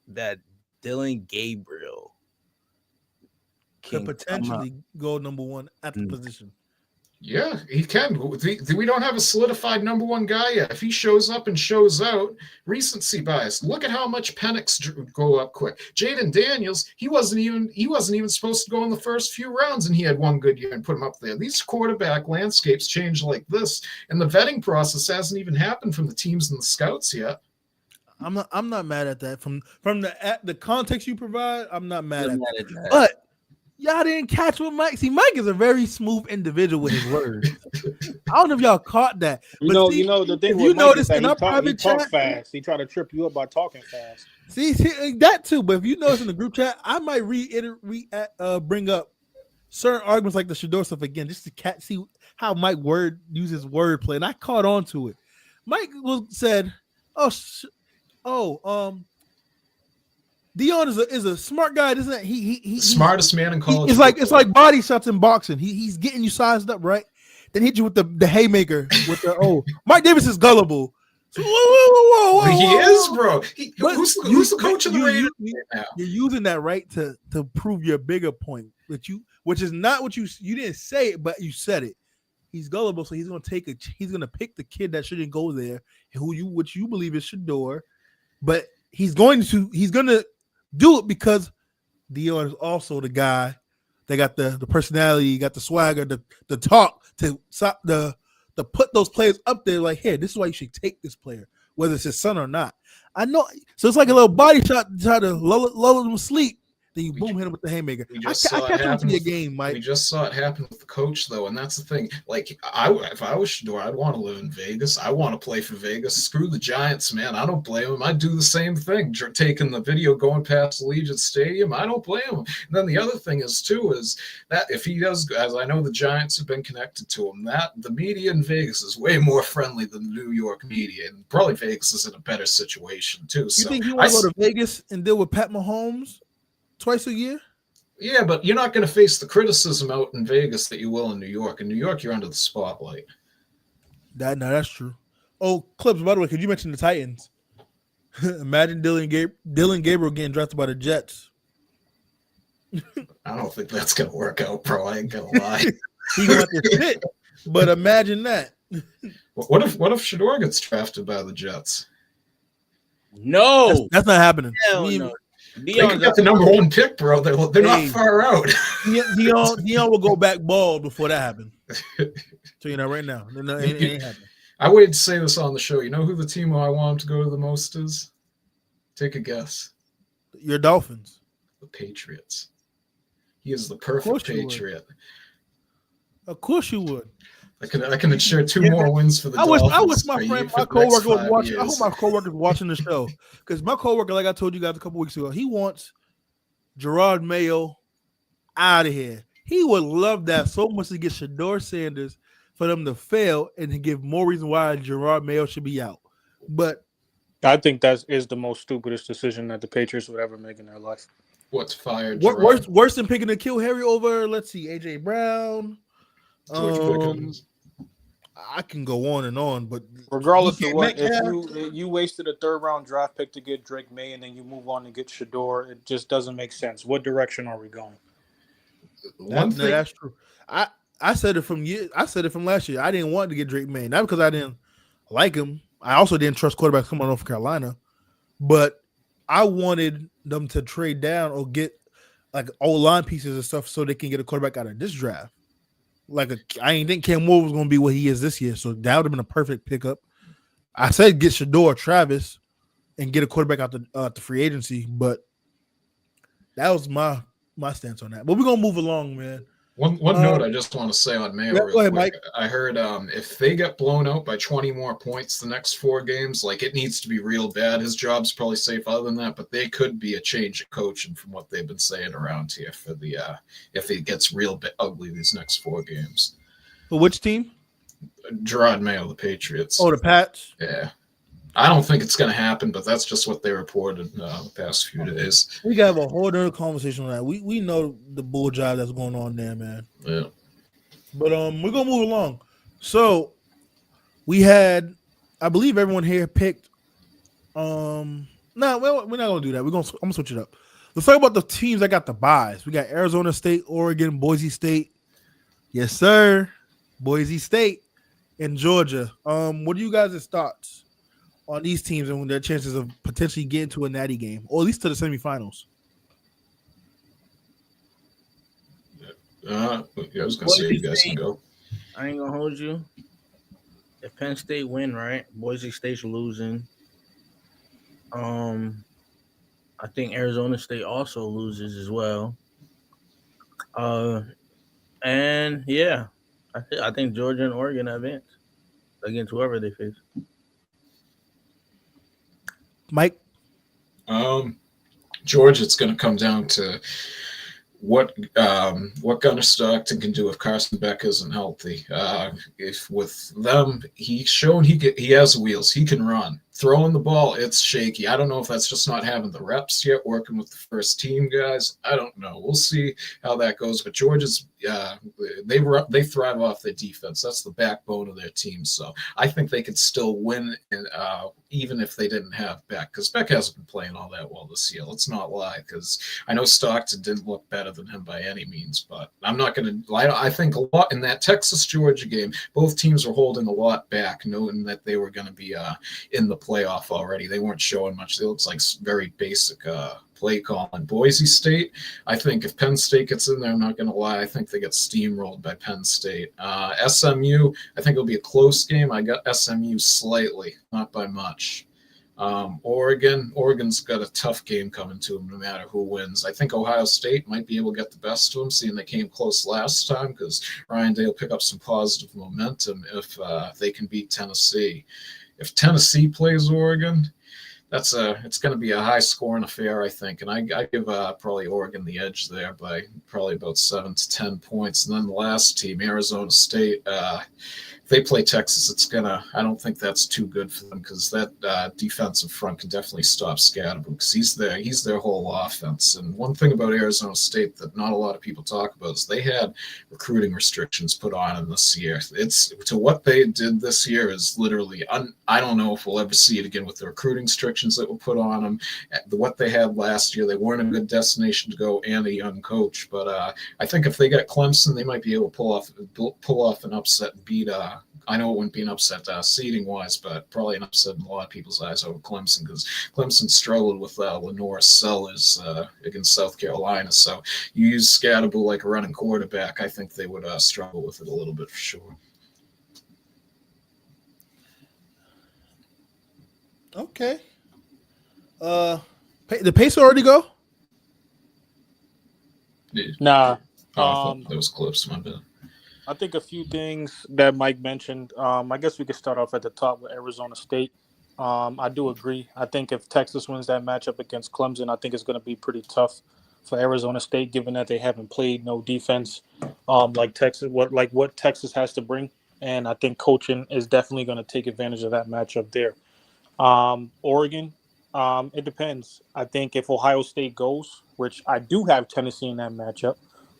that Dylan Gabriel could potentially go number one at the position. Yeah, he can. We don't have a solidified number one guy yet. If he shows up and shows out, recency bias. Look at how much Penix go up quick. Jaden Daniels, he wasn't even supposed to go in the first few rounds, and he had one good year and put him up there. These quarterback landscapes change like this, and the vetting process hasn't even happened from the teams and the scouts yet. I'm not mad at that. From the context you provide, I'm not mad at that. But Y'all didn't catch what Mike. See, Mike is a very smooth individual with his words. I don't know if y'all caught that. You But know the thing if with you Mike is notice that in our private talk chat, fast. He try to trip you up by talking fast. see that too. But if you notice in the group chat, I might bring up certain arguments like the Shador stuff again, just to see how Mike uses wordplay, and I caught on to it. Mike said, Dion is a smart guy, isn't it? He Smartest man in college. It's like body shots in boxing. He's getting you sized up, right? Then hit you with the haymaker with the Mike Davis is gullible. So, whoa, he is, bro. Who's the coach of the Raiders? You're using that right to prove your bigger point, which is not what you didn't say it, but you said it. He's gullible, so he's gonna pick the kid that shouldn't go there, which you believe is Shador, but he's gonna do it because Dion is also the guy that got the personality, got the swagger, the talk to put those players up there. Like, here, this is why you should take this player, whether it's his son or not. I know, so it's like a little body shot to try to lull him to sleep. Then you hit him with the haymaker. I catch him to your game, Mike. We just saw it happen with the coach, though, and that's the thing. Like, if I was Shador, I'd want to live in Vegas. I want to play for Vegas. Screw the Giants, man. I don't blame him. I'd do the same thing. Taking the video going past Allegiant Stadium, I don't blame him. And then the other thing is that if he does, as I know the Giants have been connected to him, that the media in Vegas is way more friendly than the New York media, and probably Vegas is in a better situation too. You think he want to go to Vegas and deal with Pat Mahomes twice a year? Yeah, but you're not going to face the criticism out in Vegas that you will in New York. In New York, you're under the spotlight. That's true. Oh, Clips, by the way, could you mention the Titans? Imagine Dylan Gabriel getting drafted by the Jets. I don't think that's going to work out, bro. I ain't going to lie. He going to sit, but imagine that. What if Shador gets drafted by the Jets? No. That's not happening. Hell no. They could get the number one pick, bro. They're not far out. Dion will go back bald before that happens. So you know right now, it ain't happening. I waited to say this on the show. You know who the team I want him to go to the most is? Take a guess. Your Dolphins. The Patriots. He is the perfect Patriot. Of course you would. I can ensure 2 more wins for the Dolphins. I wish my coworker was watching. I hope my coworker is watching the show, because my coworker, like I told you guys a couple weeks ago, he wants Gerard Mayo out of here. He would love that so much to get Shador Sanders for them to fail and to give more reason why Gerard Mayo should be out. But I think that is the most stupidest decision that the Patriots would ever make in their life. What's fired? Worse than picking to kill Harry over, let's see, AJ Brown. I can go on and on, but regardless of what, if you wasted a 3rd-round draft pick to get Drake May and then you move on to get Shador, it just doesn't make sense. What direction are we going? That's true. I said it from last year. I didn't want to get Drake May, not because I didn't like him. I also didn't trust quarterbacks coming off Carolina, but I wanted them to trade down or get like O-line pieces and stuff so they can get a quarterback out of this draft. I didn't think Cam Moore was going to be what he is this year, so that would have been a perfect pickup. I said get Shador, Travis, and get a quarterback out the free agency, but that was my stance on that. But we're gonna move along, man. One note I just want to say on Mayo real quick. Mike. I heard if they get blown out by 20 more points the next 4 games, like it needs to be real bad. His job's probably safe other than that, but they could be a change of coaching from what they've been saying around here for the if it gets real ugly these next 4 games. For which team? Gerard Mayo, the Patriots. Oh, the Pats? Yeah. I don't think it's going to happen, but that's just what they reported the past few days. We got to have a whole other conversation on that. We know the bull job that's going on there, man. Yeah. But we're going to move along. So we had, I believe everyone here picked. No, we're not going to do that. I'm going to switch it up. Let's talk about the teams that got the buys. We got Arizona State, Oregon, Boise State. Yes, sir. Boise State and Georgia. What are you guys' thoughts on these teams and their chances of potentially getting to a natty game, or at least to the semifinals? I was going to say you guys can go. I ain't going to hold you. If Penn State win, right, Boise State's losing. I think Arizona State also loses as well. And yeah, I think Georgia and Oregon advance against whoever they face. Mike. George, it's going to come down to what Gunnar Stockton can do if Carson Beck isn't healthy. If with them, he's shown he has wheels. He can run. Throwing the ball, it's shaky. I don't know if that's just not having the reps yet, working with the first team guys. I don't know. We'll see how that goes. But Georgia's they thrive off their defense. That's the backbone of their team. So I think they could still win, even if they didn't have Beck, because Beck hasn't been playing all that well this year. Let's not lie, because I know Stockton didn't look better than him by any means. But I'm not going to lie. I think a lot in that Texas Georgia game, both teams were holding a lot back, knowing that they were going to be in the playoff already. They weren't showing much. It looks like very basic play calling. Boise State, I think if Penn State gets in there, I'm not going to lie, I think they get steamrolled by Penn State. SMU, I think it'll be a close game. I got SMU slightly, not by much. Oregon's got a tough game coming to them no matter who wins. I think Ohio State might be able to get the best of them, seeing they came close last time, because Ryan Day will pick up some positive momentum if they can beat Tennessee. If Tennessee plays Oregon, it's going to be a high-scoring affair, I think, and I give probably Oregon the edge there by probably about 7 to 10 points. And then the last team, Arizona State, if they play Texas, I don't think that's too good for them, because that defensive front can definitely stop Scatterbo, because he's their whole offense. And one thing about Arizona State that not a lot of people talk about is they had recruiting restrictions put on them this year. To what they did this year is literally, I don't know if we'll ever see it again with the recruiting restrictions that were put on them. What they had last year, they weren't a good destination to go and a young coach. But I think if they get Clemson, they might be able to pull off an upset and beat I know it wouldn't be an upset seeding-wise, but probably an upset in a lot of people's eyes over Clemson, because Clemson struggled with Lenore Sellers against South Carolina. So you use Scatterbo like a running quarterback, I think they would struggle with it a little bit for sure. Okay. The Pacer already go? Nah. I thought those clips, my bad. I think a few things that Mike mentioned. I guess we could start off at the top with Arizona State. I do agree. I think if Texas wins that matchup against Clemson, I think it's going to be pretty tough for Arizona State, given that they haven't played no defense like Texas. What Texas has to bring, and I think coaching is definitely going to take advantage of that matchup there. Oregon, it depends. I think if Ohio State goes, which I do have Tennessee in that matchup.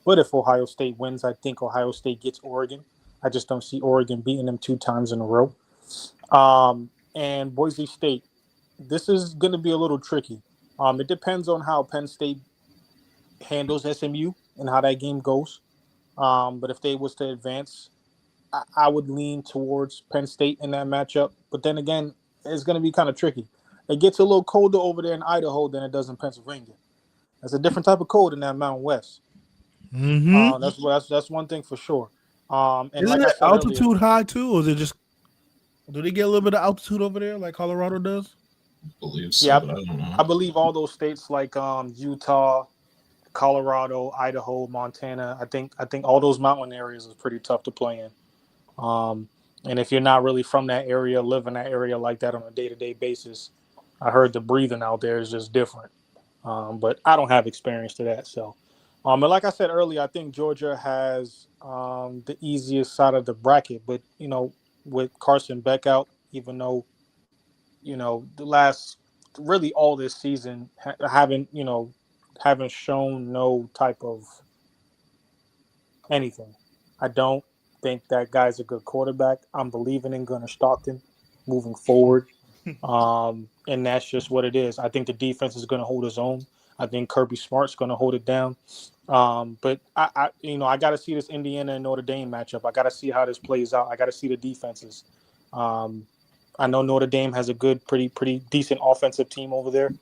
But if Ohio State wins, I think Ohio State gets Oregon. I just don't see Oregon beating them 2 times in a row. And Boise State, this is going to be a little tricky. It depends on how Penn State handles SMU and how that game goes. But if they was to advance, I would lean towards Penn State in that matchup. But then again, it's going to be kind of tricky. It gets a little colder over there in Idaho than it does in Pennsylvania. That's a different type of cold in that Mountain West. Mm-hmm. That's one thing for sure. And Isn't like I it said altitude earlier, high too, or is it just? Do they get a little bit of altitude over there, like Colorado does? I believe so, yeah, but I don't know. I believe all those states like Utah, Colorado, Idaho, Montana. I think all those mountain areas is pretty tough to play in. And if you're not really from that area, live in that area like that on a day-to-day basis, I heard the breathing out there is just different. But I don't have experience to that, so. And like I said earlier, I think Georgia has the easiest side of the bracket. But, with Carson Beck out, even though, the last really all this season haven't shown no type of anything. I don't think that guy's a good quarterback. I'm believing in Gunnar Stockton moving forward. And that's just what it is. I think the defense is going to hold his own. I think Kirby Smart's going to hold it down. But I got to see this Indiana and Notre Dame matchup. I got to see how this plays out. I got to see the defenses. I know Notre Dame has a good, pretty decent offensive team over there.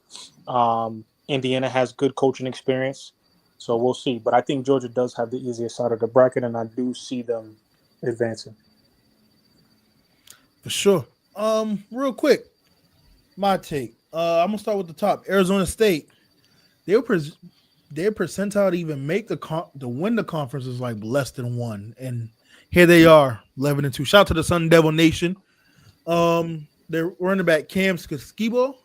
Indiana has good coaching experience, so we'll see. But I think Georgia does have the easiest side of the bracket, and I do see them advancing. For sure. Real quick, my take. I'm gonna start with the top. Arizona State. They were their percentile to even make to win the conference is like less than 1, and here they are, 11-2. Shout out to the Sun Devil Nation. Their running back Cam Scatterbo.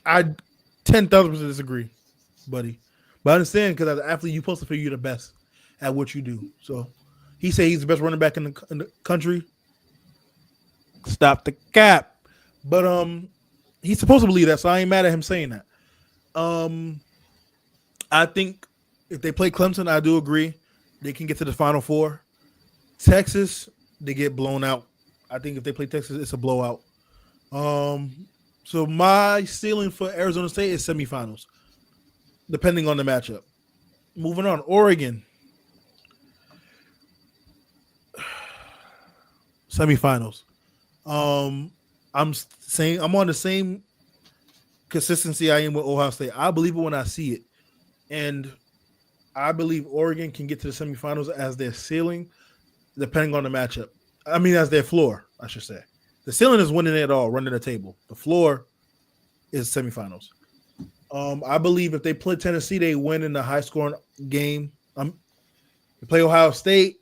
I 10,000% disagree, buddy. But I understand because as an athlete, you're supposed to feel you're the best at what you do. So he said he's the best running back in the country. Stop the cap. But he's supposed to believe that, so I ain't mad at him saying that. I think if they play Clemson, I do agree they can get to the Final Four. Texas, they get blown out. I think if they play Texas, it's a blowout. So my ceiling for Arizona State is semifinals, depending on the matchup. Moving on, Oregon. Semifinals. I'm on the same consistency I am with Ohio State. I believe it when I see it. And I believe Oregon can get to the semifinals as their ceiling, depending on the matchup. I mean, as their floor, I should say. The ceiling is winning it all, running the table. The floor is semifinals. I believe if they play Tennessee, they win in the high-scoring game. They play Ohio State.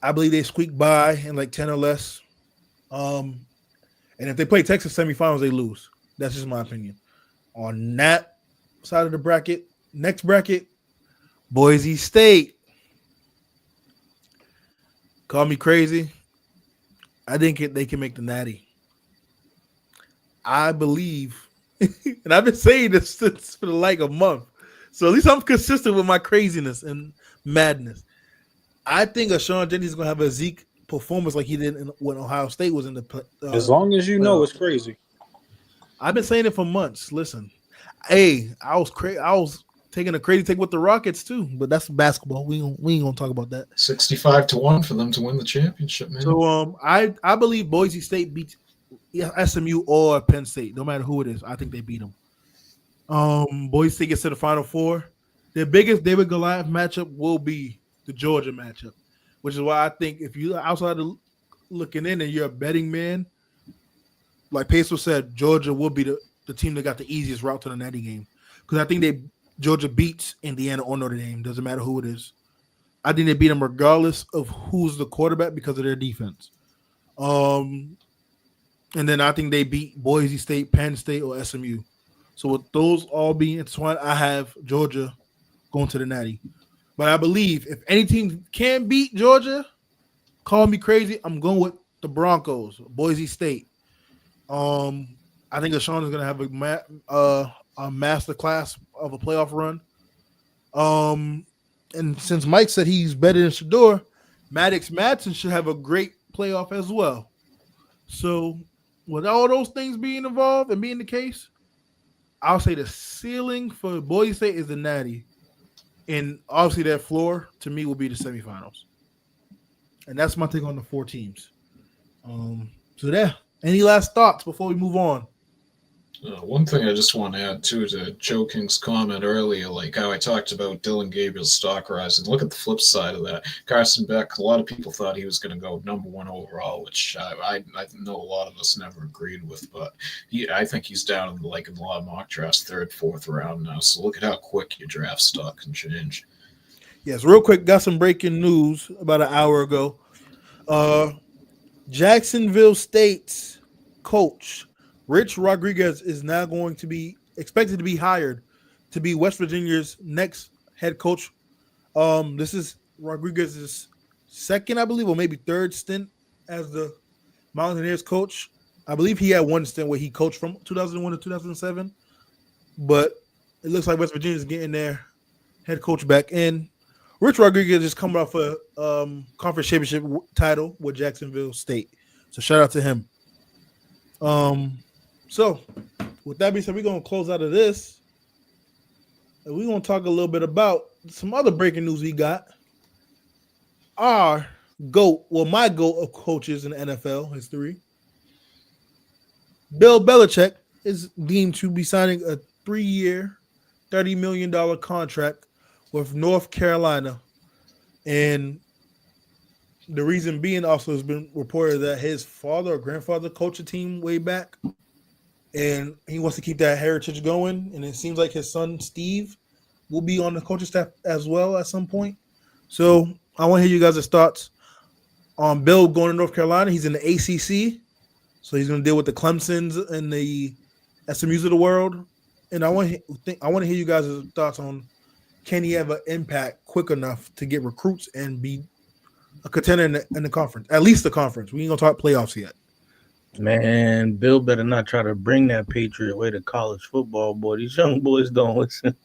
I believe they squeak by in like 10 or less. And if they play Texas semifinals, they lose. That's just my opinion. On that side of the bracket, next bracket, Boise State. Call me crazy. I think they can make the Natty. I believe, and I've been saying this for like a month, so at least I'm consistent with my craziness and madness. I think Sean Jennings is going to have a Zeke performance like he did when Ohio State was in the as long as you know it's crazy. I've been saying it for months. Listen, hey, I was taking a crazy take with the Rockets too, but that's basketball. We ain't gonna talk about that. 65-1 for them to win the championship, man. So I believe Boise State beats SMU or Penn State, no matter who it is. I think they beat them. Boise State gets to the Final Four. Their biggest David Goliath matchup will be the Georgia matchup, which is why I think if you outside of looking in and you're a betting man, like Peso said, Georgia will be the team that got the easiest route to the Natty game, because I think Georgia beats Indiana or Notre Dame. Doesn't matter who it is. I think they beat them regardless of who's the quarterback because of their defense. And then I think they beat Boise State, Penn State, or SMU. So with those all being intertwined, I have Georgia going to the Natty. But I believe if any team can beat Georgia, call me crazy, I'm going with the Broncos, Boise State. I think Sean is going to have a master class of a playoff run. And since Mike said he's better than Shador, Maddox Madsen should have a great playoff as well. So with all those things being involved and being the case, I'll say the ceiling for Boise State is the Natty. And obviously that floor, to me, will be the semifinals. And that's my take on the 4 teams. So there. Any last thoughts before we move on? One thing I just want to add, too, to Joe King's comment earlier, like how I talked about Dylan Gabriel's stock rising. Look at the flip side of that. Carson Beck, a lot of people thought he was going to go number 1 overall, which I know a lot of us never agreed with, but I think he's down in a lot of mock drafts, 3rd, 4th round now. So look at how quick your draft stock can change. Yes, real quick, got some breaking news about an hour ago. Jacksonville State's coach, Rich Rodriguez, is now going to be expected to be hired to be West Virginia's next head coach. This is Rodriguez's 2nd, I believe, or maybe 3rd stint as the Mountaineers coach. I believe he had 1 stint where he coached from 2001 to 2007, but it looks like West Virginia's getting their head coach back in. Rich Rodriguez is coming off a conference championship title with Jacksonville State, so shout out to him. So, with that being said, we're going to close out of this. And we're going to talk a little bit about some other breaking news we got. Our GOAT, well, my GOAT of coaches in NFL history, Bill Belichick, is deemed to be signing a 3-year, $30 million contract with North Carolina. And the reason being also has been reported that his father or grandfather coached a team way back. and he wants to keep that heritage going. And it seems like his son Steve will be on the coaching staff as well at some point. So I want to hear you guys' thoughts on Bill going to North Carolina. He's in the ACC, so he's going to deal with the Clemsons and the SMUs of the world. And I want to hear you guys' thoughts on, can he have an impact quick enough to get recruits and be a contender in the conference, at least the conference. We ain't gonna talk playoffs yet. Man, Bill better not try to bring that Patriot way to college football, boy. These young boys don't listen.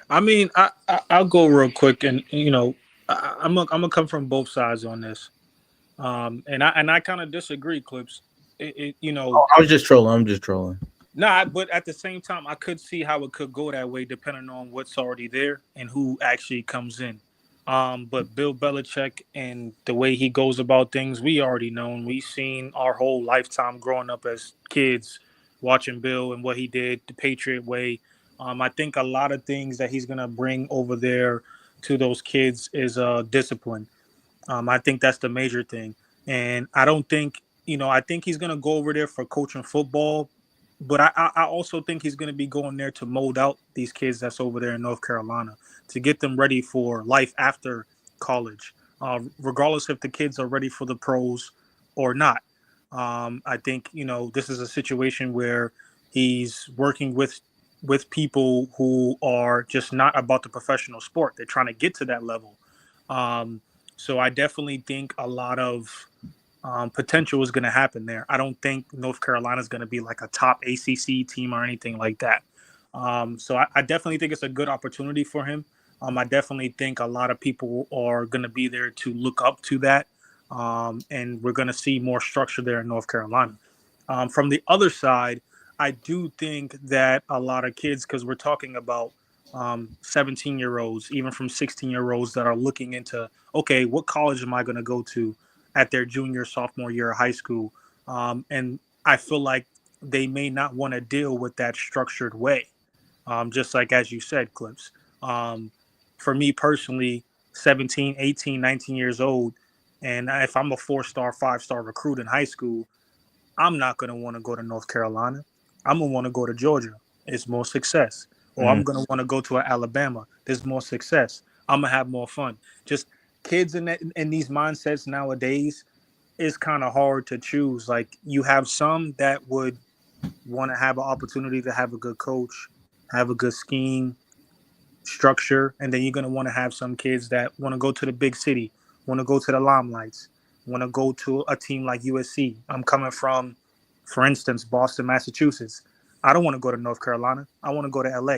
I mean, I'll go real quick, and I'm gonna come from both sides on this, and I kind of disagree, Clips. I was just trolling. I'm just trolling. Nah, but at the same time, I could see how it could go that way depending on what's already there and who actually comes in. But Bill Belichick and the way he goes about things, we already known. We've seen our whole lifetime growing up as kids, watching Bill and what he did, the Patriot way. I think a lot of things that he's gonna bring over there to those kids is discipline. I think that's the major thing. And I don't think, I think he's going to go over there for coaching football. But I also think he's going to be going there to mold out these kids that's over there in North Carolina, to get them ready for life after college, regardless if the kids are ready for the pros or not. I think, this is a situation where he's working with people who are just not about the professional sport. They're trying to get to that level. So I definitely think a lot of potential is going to happen there. I don't think North Carolina is going to be like a top ACC team or anything like that. So I definitely think it's a good opportunity for him. I definitely think a lot of people are going to be there to look up to that. And we're going to see more structure there in North Carolina. From the other side, I do think that a lot of kids, because we're talking about 17-year-olds, even from 16-year-olds that are looking into, okay, what college am I going to go to at their junior, sophomore year of high school? And I feel like they may not want to deal with that structured way. Just like, as you said, Clips. For me personally, 17, 18, 19 years old, and if I'm a 4-star, 5-star recruit in high school, I'm not going to want to go to North Carolina. I'm going to want to go to Georgia. It's more success. Or I'm going to want to go to Alabama. There's more success. I'm going to have more fun. Just kids in these mindsets nowadays, it's kind of hard to choose. Like, you have some that would want to have an opportunity to have a good coach, have a good scheme, structure, and then you're going to want to have some kids that want to go to the big city, want to go to the limelights, want to go to a team like USC. I'm coming from, for instance, Boston, Massachusetts. I don't want to go to North Carolina. I want to go to LA.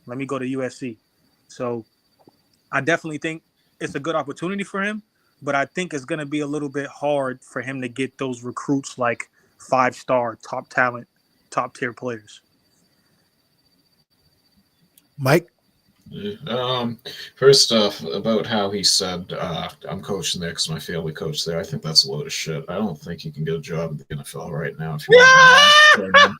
Let me go to USC. So I definitely think it's a good opportunity for him, but I think it's going to be a little bit hard for him to get those recruits like 5-star, top talent, top tier players. Mike? First off, about how he said I'm coaching there because my family coached there. I think that's a load of shit. I don't think you can get a job in the NFL right now if you want.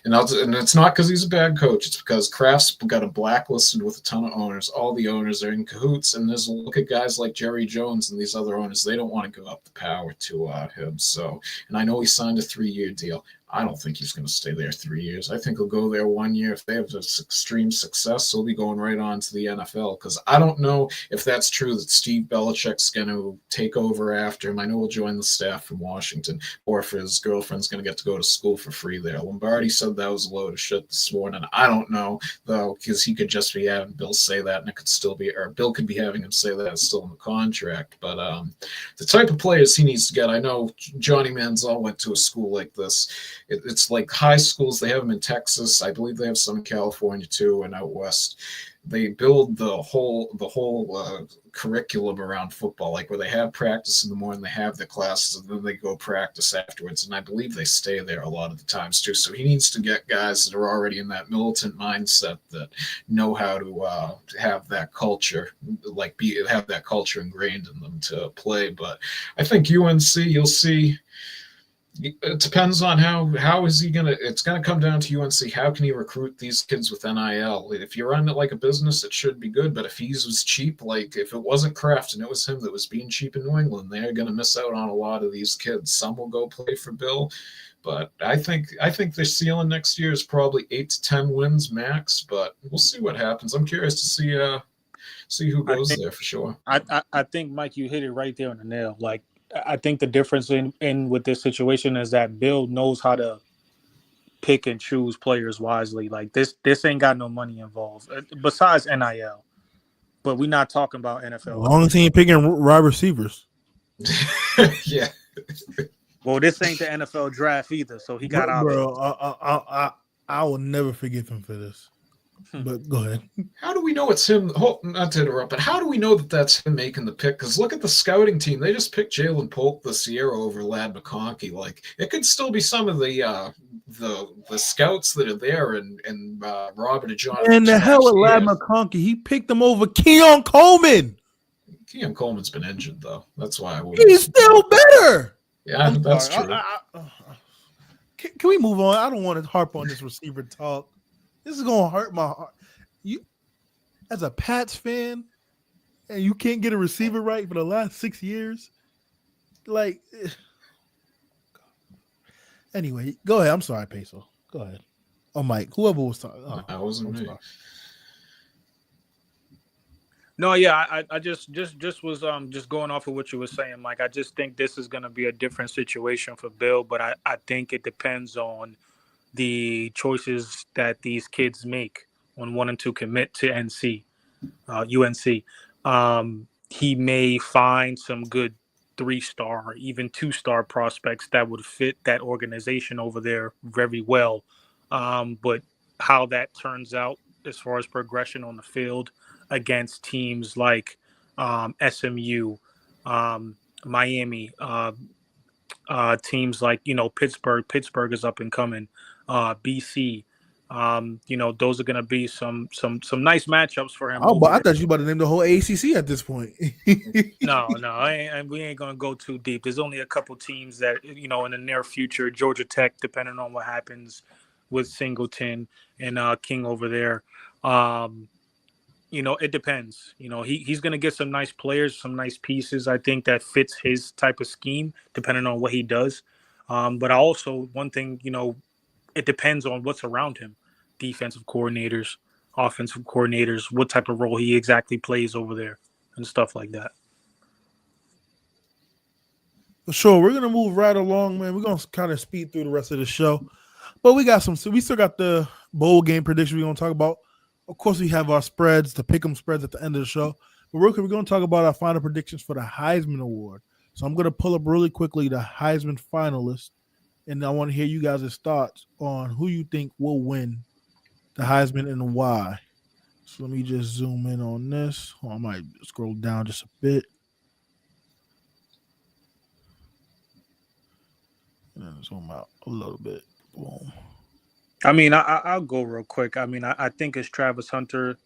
And it's not because he's a bad coach. It's because Kraft's got him blacklisted with a ton of owners. All the owners are in cahoots, and there's a look at guys like Jerry Jones and these other owners. They don't want to give up the power to him. So, and I know he signed a 3-year deal. I don't think he's going to stay there 3 years. I think he'll go there 1 year. If they have this extreme success, he'll be going right on to the NFL. Because I don't know if that's true that Steve Belichick's going to take over after him. I know he'll join the staff from Washington, or if his girlfriend's going to get to go to school for free there. Lombardi said that was a load of shit this morning. I don't know, though, because he could just be having Bill say that, and it could still be, or Bill could be having him say that it's still in the contract. But the type of players he needs to get, I know Johnny Manziel went to a school like this. It's like high schools. They have them in Texas. I believe they have some in California too, and out west. They build the whole curriculum around football, like where they have practice in the morning, they have the classes, and then they go practice afterwards. And I believe they stay there a lot of the times too. So he needs to get guys that are already in that militant mindset that know how to have that culture, have that culture ingrained in them to play. But I think UNC, you'll see It depends on how is he gonna. It's gonna come down to UNC. How can he recruit these kids with NIL? If you run it like a business, it should be good. But if he was cheap, like if it wasn't Kraft and it was him that was being cheap in New England, they're gonna miss out on a lot of these kids. Some will go play for Bill, but I think the ceiling next year is probably 8 to 10 wins max. But we'll see what happens. I'm curious to see who goes there for sure. I think, Mike, you hit it right there on the nail. Like, I think the difference in with this situation is that Bill knows how to pick and choose players wisely. Like this ain't got no money involved besides NIL. But we're not talking about NFL. As long as he ain't picking wide receivers. Yeah. Well, this ain't the NFL draft either, so he got out. Bro, I will never forgive him for this. But go ahead. How do we know it's him? Not to interrupt, but how do we know that that's him making the pick? Because look at the scouting team; they just picked Jalen Polk this year over Ladd McConkey. Like it could still be some of the scouts that are there, and Robert and John. And the hell with Ladd McConkey, he picked him over Keon Coleman. Keon Coleman's been injured though. That's why he's still better. Yeah, that's true. Can we move on? I don't want to harp on this receiver talk. This is gonna hurt my heart. You, as a Pats fan, and you can't get a receiver right for the last 6 years. Like, anyway, go ahead. I'm sorry, Peso. Go ahead. Oh, Mike, whoever was talking. Oh, that wasn't me. Sorry. No, yeah, I just was just going off of what you were saying, Mike. I just think this is going to be a different situation for Bill, but I think it depends on the choices that these kids make on wanting to commit to UNC. He may find some good 3-star or even 2-star prospects that would fit that organization over there very well. But how that turns out as far as progression on the field against teams like SMU, Miami, teams like, Pittsburgh. Pittsburgh is up and coming. BC. Those are going to be some nice matchups for him. Oh, but I thought you about to name the whole ACC at this point. No, we ain't going to go too deep. There's only a couple teams that, in the near future, Georgia Tech, depending on what happens with Singleton and King over there. It depends. He's going to get some nice players, some nice pieces, I think, that fits his type of scheme, depending on what he does. But one thing, it depends on what's around him. Defensive coordinators, offensive coordinators, what type of role he exactly plays over there and stuff like that. Sure, we're going to move right along, man. We're going to kind of speed through the rest of the show. But we still got the bowl game prediction we're going to talk about. Of course, we have our spreads, the pick'em spreads at the end of the show. But real quick, we're going to talk about our final predictions for the Heisman Award. So I'm going to pull up really quickly the Heisman finalists, and I want to hear you guys' thoughts on who you think will win the Heisman and why. So let me just zoom in on this. I might scroll down just a bit. And zoom out a little bit. Boom. I mean, I'll go real quick. I mean, I think it's Travis Hunter,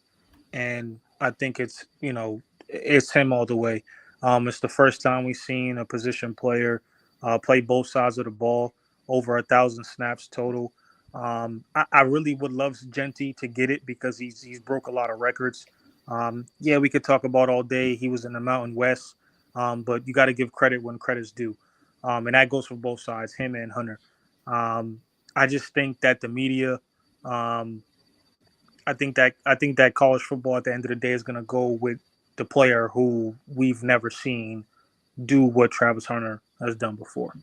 and I think it's him all the way. It's the first time we've seen a position player play both sides of the ball, over 1,000 snaps total. I really would love Genty to get it because he's broke a lot of records. We could talk about all day. He was in the Mountain West, but you got to give credit when credit's due, and that goes for both sides, him and Hunter. I just think that the media, I think that college football at the end of the day is going to go with the player who we've never seen do what Travis Hunter has done before.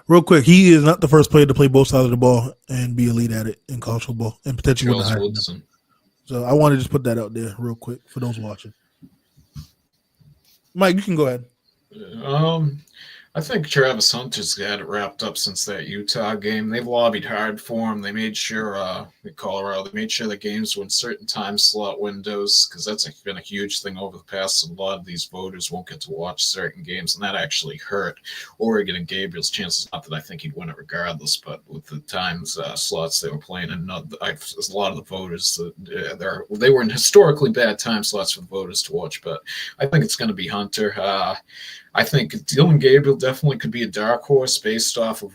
Real quick, he is not the first player to play both sides of the ball and be elite at it in college football and potentially win the Heisman. So I want to just put that out there real quick for those watching. Mike, you can go ahead. I think Travis Hunter's got it wrapped up since that Utah game. They've lobbied hard for him. They made sure Colorado. They made sure the games were in certain time slot windows because that's been a huge thing over the past. A lot of these voters won't get to watch certain games, and that actually hurt Oregon and Gabriel's chances. Not that I think he'd win it regardless, but with the times slots they were playing, and a lot of the voters they were in historically bad time slots for the voters to watch. But I think it's going to be Hunter. I think Dylan Gabriel definitely could be a dark horse based off of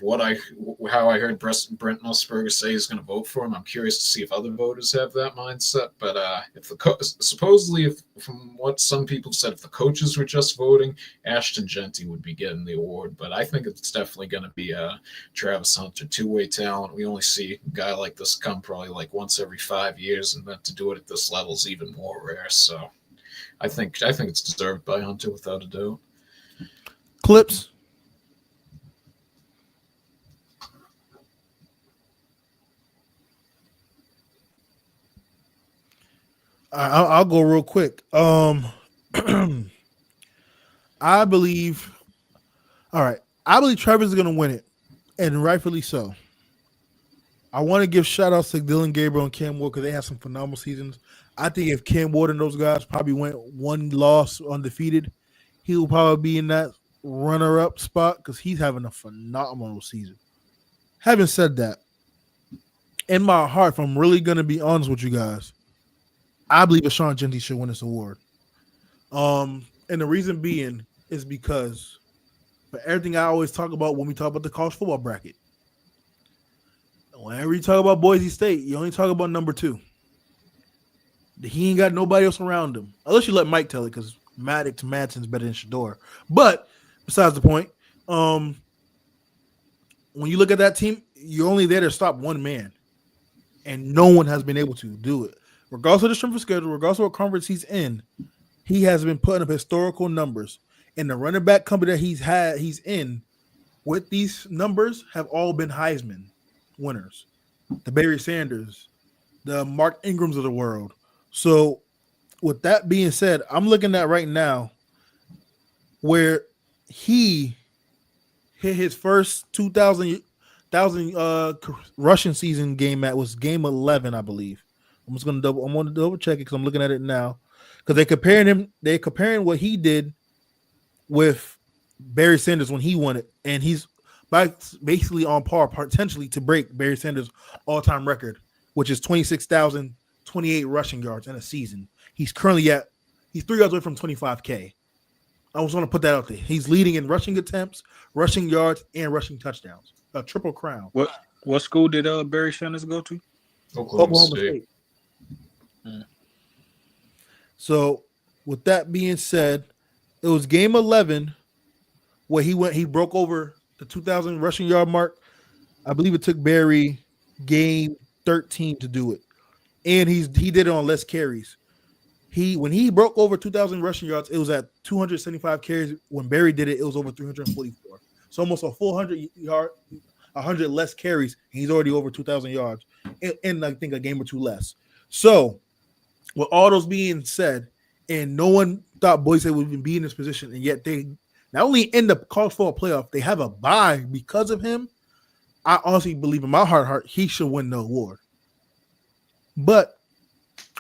how I heard Brent Musburger say he's going to vote for him. I'm curious to see if other voters have that mindset. But supposedly, from what some people said, if the coaches were just voting, Ashton Genty would be getting the award. But I think it's definitely going to be Travis Hunter, two-way talent. We only see a guy like this come probably like once every 5 years, and then to do it at this level is even more rare. So I think it's deserved by Hunter without a doubt. Clips. I'll go real quick. I believe. All right, I believe Travis is going to win it, and rightfully so. I want to give shout outs to Dylan Gabriel and Cam Ward because they have some phenomenal seasons. I think if Cam Ward and those guys probably went one loss undefeated, he will probably be in that runner-up spot because he's having a phenomenal season. Having said that, in my heart, if I'm really going to be honest with you guys, I believe Ashawn Genty should win this award. And the reason being is because for everything I always talk about when we talk about the college football bracket, whenever you talk about Boise State, you only talk about number 2. He ain't got nobody else around him. Unless you let Mike tell it because Maddox Madsen's better than Shador. But besides the point, when you look at that team, you're only there to stop one man. And no one has been able to do it. Regardless of the strength of schedule, regardless of what conference he's in, he has been putting up historical numbers. And the running back company that he's in with these numbers have all been Heisman winners. The Barry Sanders, the Mark Ingrams of the world. So with that being said, I'm looking at right now where he hit his first 2,000 rushing season game was game 11, I believe. I'm going to double check it because I'm looking at it now because they're comparing what he did with Barry Sanders when he won it, and he's basically on par potentially to break Barry Sanders' all-time record, which is 26,028 rushing yards in a season. He's 3 yards away from 25K. I was going to put that out there. He's leading in rushing attempts, rushing yards, and rushing touchdowns. A triple crown. What school did Barry Sanders go to? Oklahoma State. So, with that being said, it was game 11 where he broke over the 2,000 rushing yard mark. I believe it took Barry game 13 to do it, and he did it on less carries. When he broke over 2,000 rushing yards, it was at 275 carries. When Barry did it was over 344. So almost a full 100 less carries, and he's already over 2,000 yards, and I think a game or two less. So, with all those being said, and no one thought Boise State would even be in this position, and yet they not only in the college football playoff, they have a bye because of him. I honestly believe in my heart he should win the award. But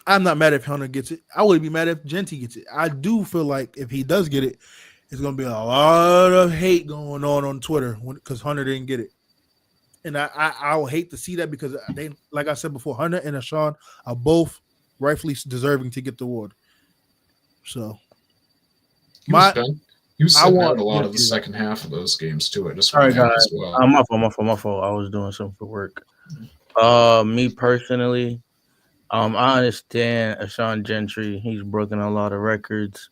I'm not mad if Hunter gets it. I would be mad if Genty gets it. I do feel like if he does get it, it's going to be a lot of hate going on Twitter because Hunter didn't get it. And I will hate to see that because they, like I said before, Hunter and Ashawn are both rightfully deserving to get the award. So, he was sitting out a lot of the second half of those games too. I just All right, guys. as well. My fault. I was doing something for work. Me personally, I understand Ashawn Gentry. He's broken a lot of records,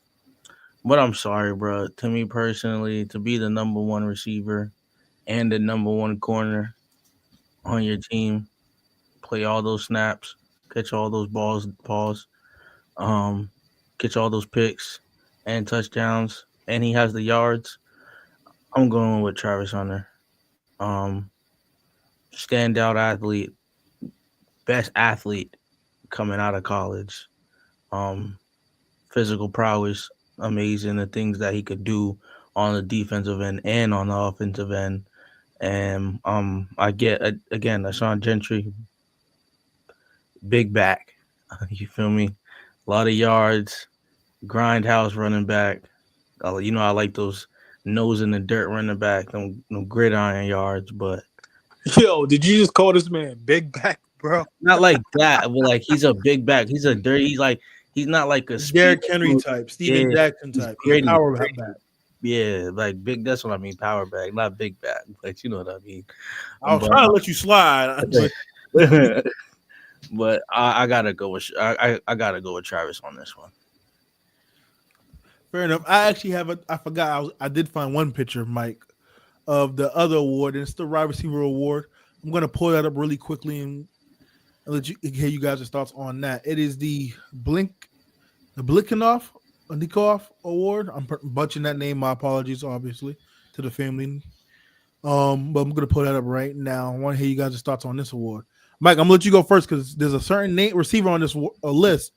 but I'm sorry, bro. To me personally, to be the number 1 receiver and the number 1 corner on your team, play all those snaps, catch all those balls, catch all those picks and touchdowns, and he has the yards. I'm going with Travis Hunter. Standout athlete, best athlete coming out of college. Physical prowess, amazing. The things that he could do on the defensive end and on the offensive end. And I get again Ashawn Gentry, big back. You feel me? A lot of yards, grindhouse running back. I like those nose in the dirt running back, no gridiron yards. But Yo, did you just call this man big back, bro? not like that. But like he's a big back. He's a dirty. He's not like a Derrick Henry type, Steven Jackson type, Brady. power back. Yeah, like big. That's what I mean. Power bag, not big bag, but you know what I mean. I was trying to let you slide, but But, but I gotta go with I gotta go with Travis on this one. fair enough. I actually have I forgot. I did find one picture, Mike, of the other award, and it's the wide receiver award. I'm gonna pull that up really quickly and let you hear you guys' thoughts on that. It is the Nikov Award. I'm butchering that name. My apologies, obviously, to the family. But I'm gonna pull that up right now. I want to hear you guys' thoughts on this award. Mike, I'm gonna let you go first because there's a certain receiver on this list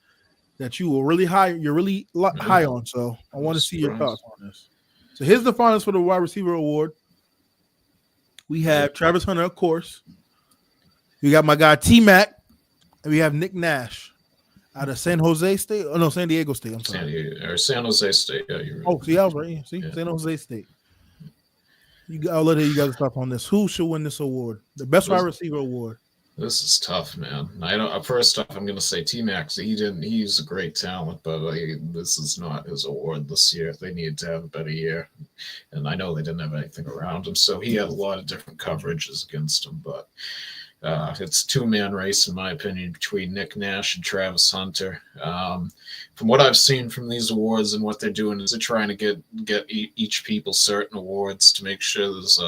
that you're really high on. So I want to see your thoughts on this. So here's the finalists for the wide receiver award. We have Travis Hunter, of course. We got my guy T-Mac, and we have Nick Nash out of San Jose State. Oh no, San Diego State. I'm sorry. San Jose State. Yeah, you're right. Oh, see, I was right. Yeah, see, San Jose State. I'll let you guys talk on this. Who should win this award? The best wide receiver award. This is tough, man. I don't. First off, I'm going to say T-Max. He's a great talent, but this is not his award this year. They needed to have a better year, and I know they didn't have anything around him, so he had a lot of different coverages against him. But it's a two-man race, in my opinion, between Nick Nash and Travis Hunter. From what I've seen from these awards and what they're doing is they're trying to get each people certain awards to make sure there's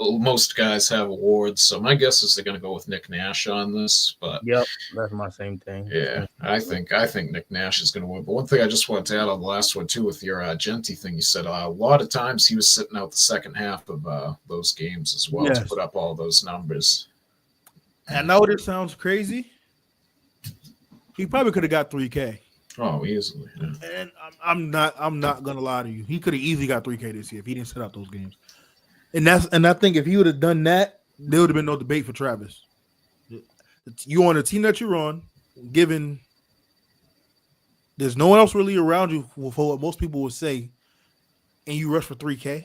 most guys have awards. So my guess is they're going to go with Nick Nash on this. But yep, that's my same thing. Yeah, I think Nick Nash is going to win. But one thing I just want to add on the last one too, with your Genty thing, you said a lot of times he was sitting out the second half of those games as well to put up all those numbers. I know this sounds crazy. He probably could have got 3K. Oh, easily. Yeah. And I'm not gonna lie to you. He could have easily got 3K this year if he didn't set out those games. And I think if he would have done that, there would have been no debate for Travis. You on the team that you're on, given there's no one else really around you for what most people would say, and you rush for 3K,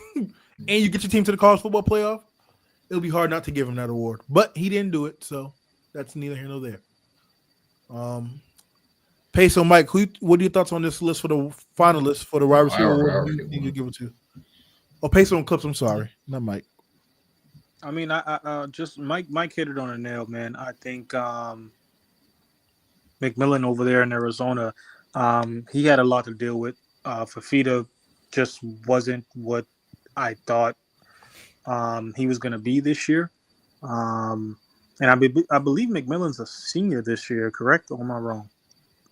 and you get your team to the college football playoff, it'll be hard not to give him that award. But he didn't do it, so that's neither here nor there. Peso, Mike, what are your thoughts on this list for the finalists for the wide receiver award? You give it to. Oh, Peso and Clips. I'm sorry, not Mike. I mean, I just Mike hit it on the nail, man. I think McMillan over there in Arizona, he had a lot to deal with. Fafita just wasn't what I thought he was going to be this year. And I believe McMillan's a senior this year, correct? Or am I wrong?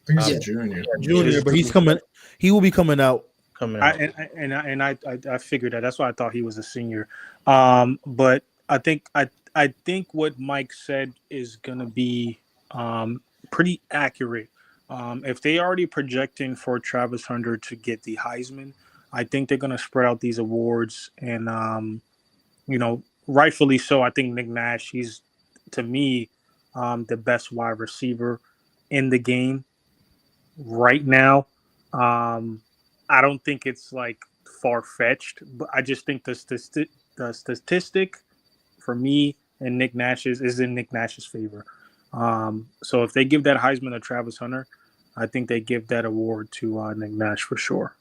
I think he's a junior. Junior, but he's coming. He will be coming out. I figured that. That's why I thought he was a senior. But I think what Mike said is going to be pretty accurate. If they already projecting for Travis Hunter to get the Heisman, I think they're going to spread out these awards, and rightfully so. I think Nick Nash, he's, to me, the best wide receiver in the game right now. I don't think it's like far-fetched, but I just think the statistic for me and Nick Nash is in Nick Nash's favor. So if they give that Heisman to Travis Hunter, I think they give that award to Nick Nash for sure.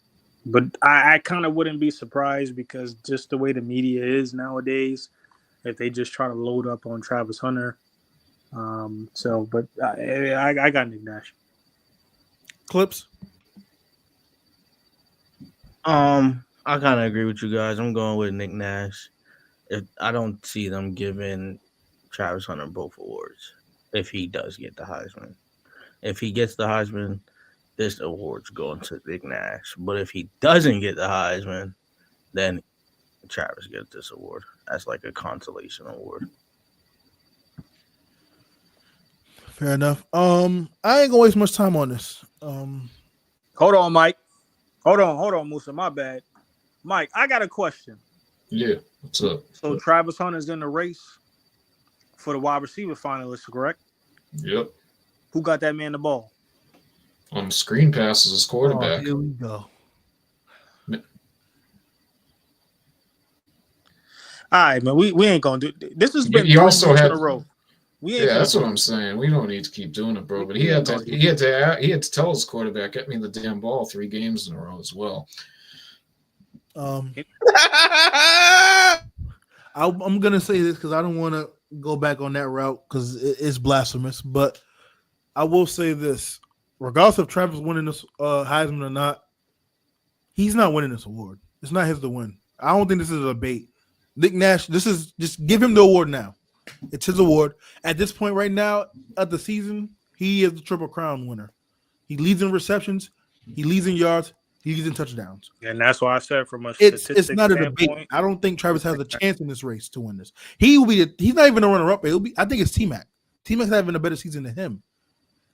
But I kind of wouldn't be surprised because just the way the media is nowadays, if they just try to load up on Travis Hunter. But I got Nick Nash. Clips. I kind of agree with you guys. I'm going with Nick Nash. If I don't see them giving Travis Hunter both awards, if he does get the Heisman. If he gets the Heisman, this award's going to Nick Nash. But if he doesn't get the Heisman, then Travis gets this award as like a consolation award. Fair enough. I ain't gonna waste much time on this. Hold on, Mike. Hold on, Musa. My bad. Mike, I got a question. Yeah, what's up? So Travis Hunter's in the race for the wide receiver finalists, correct? Yep. Who got that man the ball? On screen passes as quarterback. Oh, here we go. All right, man. We ain't gonna do this. Has been You 3 also weeks had in a row. We ain't Yeah, finna that's do what I'm it. saying. We don't need to keep doing it, bro. But We he had ain't to gonna do he had to tell his quarterback, get me the damn ball 3 games in a row as well. I'm gonna say this because I don't want to go back on that route because it's blasphemous. But I will say this: regardless of Travis winning this Heisman or not, he's not winning this award. It's not his to win. I don't think this is a debate. Nick Nash, this is just give him the award now. It's his award. At this point right now of the season, he is the Triple Crown winner. He leads in receptions, he leads in yards, he leads in touchdowns. And that's why I said from a It's statistics not a debate. standpoint. I don't think Travis has a chance in this race to win this. He will be. He's not even a runner-up. He'll be. I think it's T-Mac. T-Mac's having a better season than him.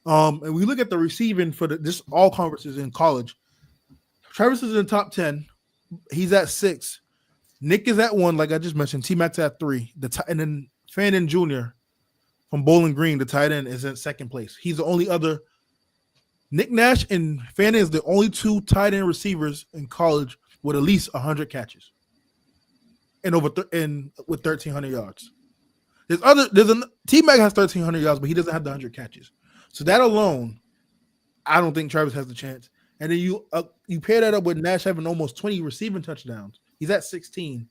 And we look at the receiving for this all conferences in college. Travis is in the top 10. He's at 6. Nick is at 1, like I just mentioned. T-Mac's at 3. And then Fannin Jr. from Bowling Green, the tight end, is in second place. He's the only other. Nick Nash and Fannin is the only 2 tight end receivers in college with at least 100 catches and with 1,300 yards. T-Mac has 1,300 yards, but he doesn't have the 100 catches. So that alone, I don't think Travis has the chance. And then you pair that up with Nash having almost 20 receiving touchdowns. He's at 16.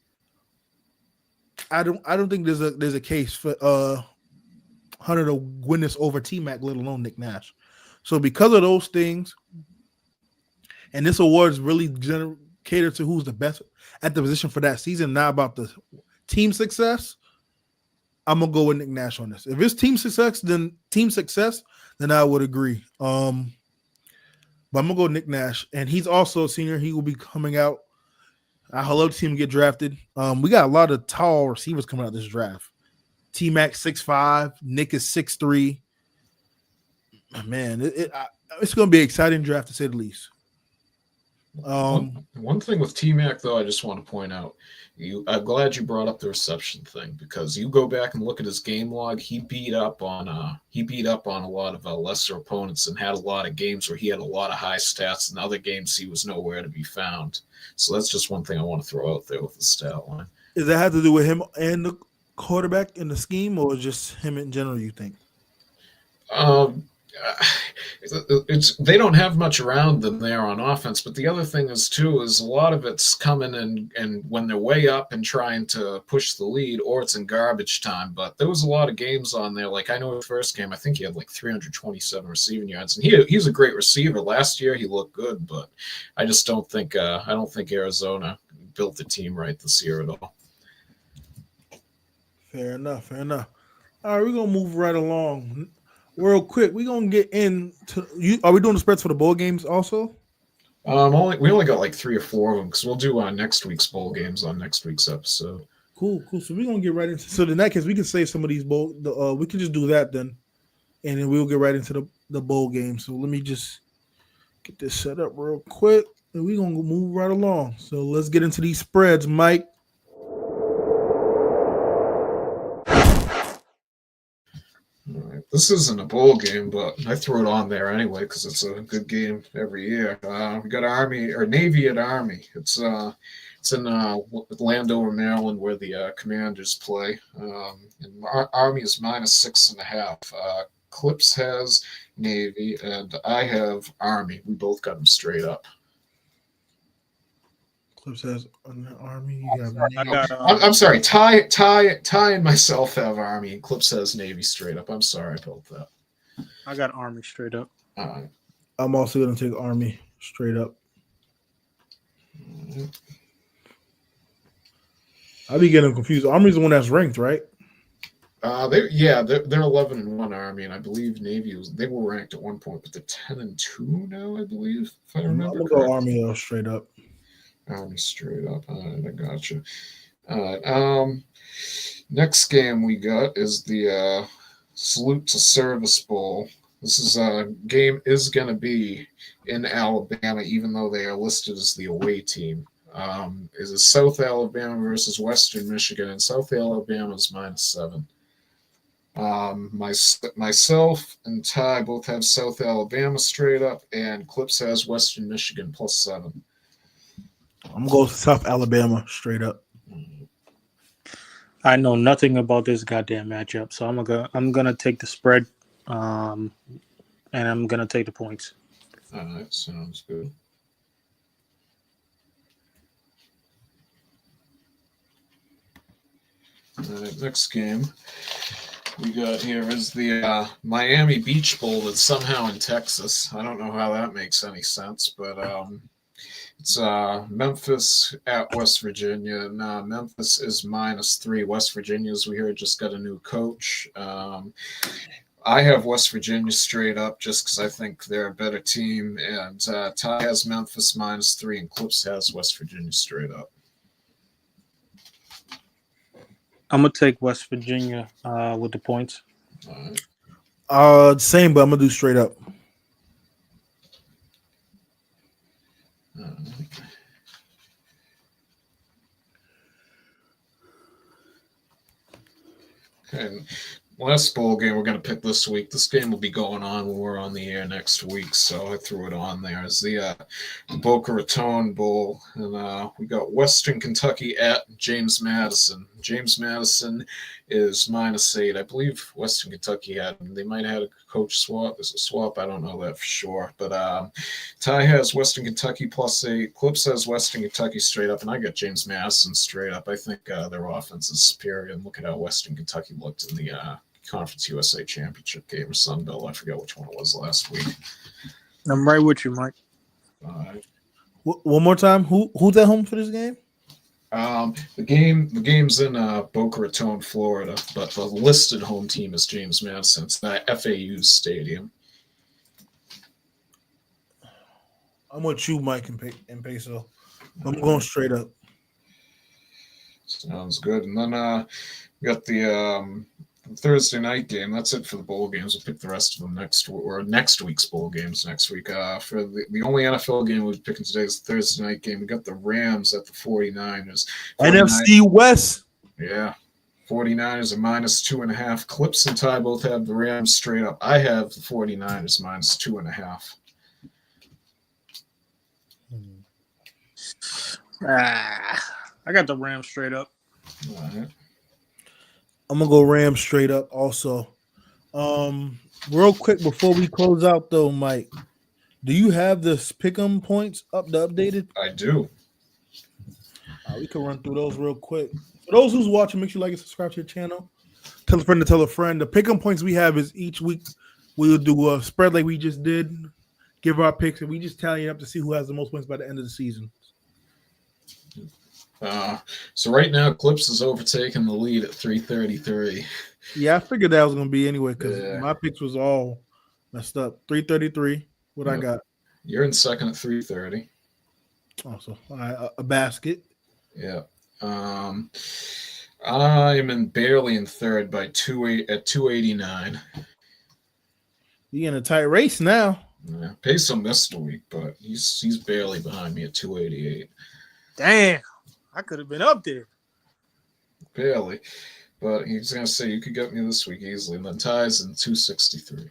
I don't think there's a case for Hunter to win this over T-Mac, let alone Nick Nash. So because of those things, and this award is really catered to who's the best at the position for that season, not about the team success, I'm gonna go with Nick Nash on this. If it's team success, then I would agree. But I'm gonna go Nick Nash, and he's also a senior. He will be coming out. I love to see him get drafted. We got a lot of tall receivers coming out this draft. T-Mac 6'5", Nick is 6'3". Man, it's going to be an exciting draft to say the least. One thing with T-Mac, though, I just want to point out, I'm glad you brought up the reception thing, because you go back and look at his game log. He beat up on a lot of lesser opponents and had a lot of games where he had a lot of high stats, and other games he was nowhere to be found. So that's just one thing I want to throw out there with the stat line. Does that have to do with him and the quarterback in the scheme, or just him in general, you think? They don't have much around them there on offense, but the other thing is too is a lot of it's coming and when they're way up and trying to push the lead, or it's in garbage time. But there was a lot of games on there. Like I know the first game, I think he had like 327 receiving yards, and he's a great receiver. Last year he looked good, but I just don't think Arizona built the team right this year at all. Fair enough. All right, we're gonna move right along. Real quick, we're gonna get into you. Are we doing the spreads for the bowl games also? We only got like 3 or 4 of them because we'll do next week's bowl games on next week's episode. Cool. So we're gonna get right into. So in that case, we can save some of these bowl. We can just do that then, and then we'll get right into the bowl game. So let me just get this set up real quick, and we're gonna move right along. So let's get into these spreads, Mike. All right. This isn't a bowl game, but I threw it on there anyway because it's a good game every year. We got Navy at Army. It's in Landover, Maryland, where the Commanders play. And Army is -6.5. Clips has Navy, and I have Army. We both got them straight up. Clips has Army. You have Navy. I'm sorry. Ty and myself have Army, and Clips has Navy straight up. I'm sorry about that. I got Army straight up. I'm also going to take Army straight up. I be getting confused. Army's the one that's ranked, right? They're 11-1 Army, and I believe Navy they were ranked at one point, but they're 10-2 now, I believe, if I remember. I'm gonna go Army straight up. Army straight up. All right, I got you. All right. Next game we got is the Salute to Service Bowl. This game is going to be in Alabama, even though they are listed as the away team. Is South Alabama versus Western Michigan, and South Alabama is -7. Myself and Ty both have South Alabama straight up, and Clips has Western Michigan +7. I'm going to go South Alabama straight up. I know nothing about this goddamn matchup, so I'm gonna take the spread, and I'm gonna take the points. All right, sounds good. All right, next game we got here is the Miami Beach Bowl that's somehow in Texas. I don't know how that makes any sense, but it's Memphis at West Virginia. And Memphis is -3. West Virginia, as we heard, just got a new coach. I have West Virginia straight up just because I think they're a better team. And Ty has Memphis -3, and Clips has West Virginia straight up. I'm gonna take West Virginia with the points. All right. Same, but I'm gonna do straight up. Okay. Last bowl game we're going to pick this week. This game will be going on when we're on the air next week, so I threw it on there. It's the Boca Raton Bowl, and we got Western Kentucky at James Madison. James Madison is -8. I believe Western Kentucky they might have had a coach swap. There's a swap. I don't know that for sure, but Ty has Western Kentucky +8. Clips has Western Kentucky straight up, and I got James Madison straight up. I think their offense is superior, and look at how Western Kentucky looked in the Conference USA Championship game or Sun Belt. I forget which one it was last week. I'm right with you, Mike. All right. One more time. Who's at home for this game? The game's in Boca Raton, Florida, but the listed home team is James Madison. It's the FAU's stadium. I'm with you, Mike and Peso. I'm going straight up. Sounds good. And then we got the Thursday night game. That's it for the bowl games. We'll pick the rest of them next week's bowl games next week. For the only NFL game we're picking today is the Thursday night game. We got the Rams at the 49ers. NFC West. Yeah. 49ers are -2.5. Clips and Ty both have the Rams straight up. I have the 49ers -2.5. I got the Rams straight up. All right. I'm gonna go Rams straight up also. Real quick before we close out though, Mike, do you have the pick'em points the updated? I do. We can run through those real quick. For those who's watching, make sure you like and subscribe to your channel. Tell a friend to tell a friend. The pick'em points we have is each week we'll do a spread like we just did, give our picks, and we just tally it up to see who has the most points by the end of the season. So right now, Clips is overtaking the lead at 333. Yeah, I figured that was gonna be anyway because my picks was all messed up. 333. What I got? You're in second at 330. Also, a basket. Yeah. I'm barely in third by 289. You in a tight race now. Yeah. Peso missed a week, but he's barely behind me at 288. Damn, I could have been up there. Barely. But he's going to say you could get me this week easily. And then Ty's in 263.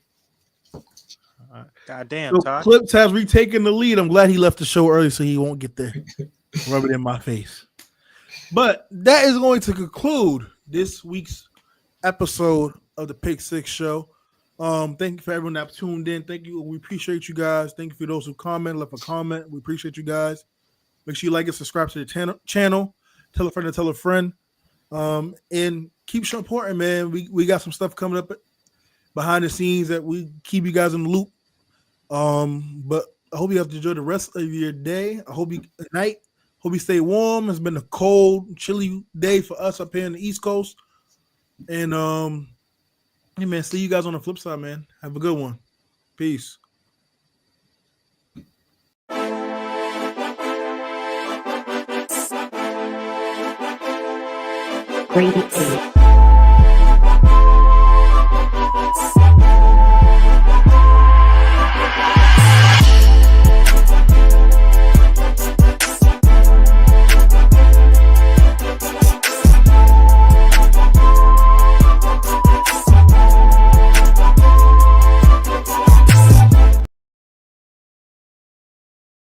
God damn, So Ty. Clips has retaken the lead. I'm glad he left the show early so he won't get there. Rub it in my face. But that is going to conclude this week's episode of the Pick6 show. Thank you for everyone that tuned in. Thank you. We appreciate you guys. Thank you for those who left a comment. We appreciate you guys. Make sure you like and subscribe to the channel. Tell a friend to tell a friend. And keep supporting, man. We got some stuff coming up behind the scenes that we keep you guys in the loop. But I hope you have to enjoy the rest of your day. I hope you night. Hope you stay warm. It's been a cold, chilly day for us up here in the East Coast. And hey man, see you guys on the flip side, man. Have a good one. Peace. Great.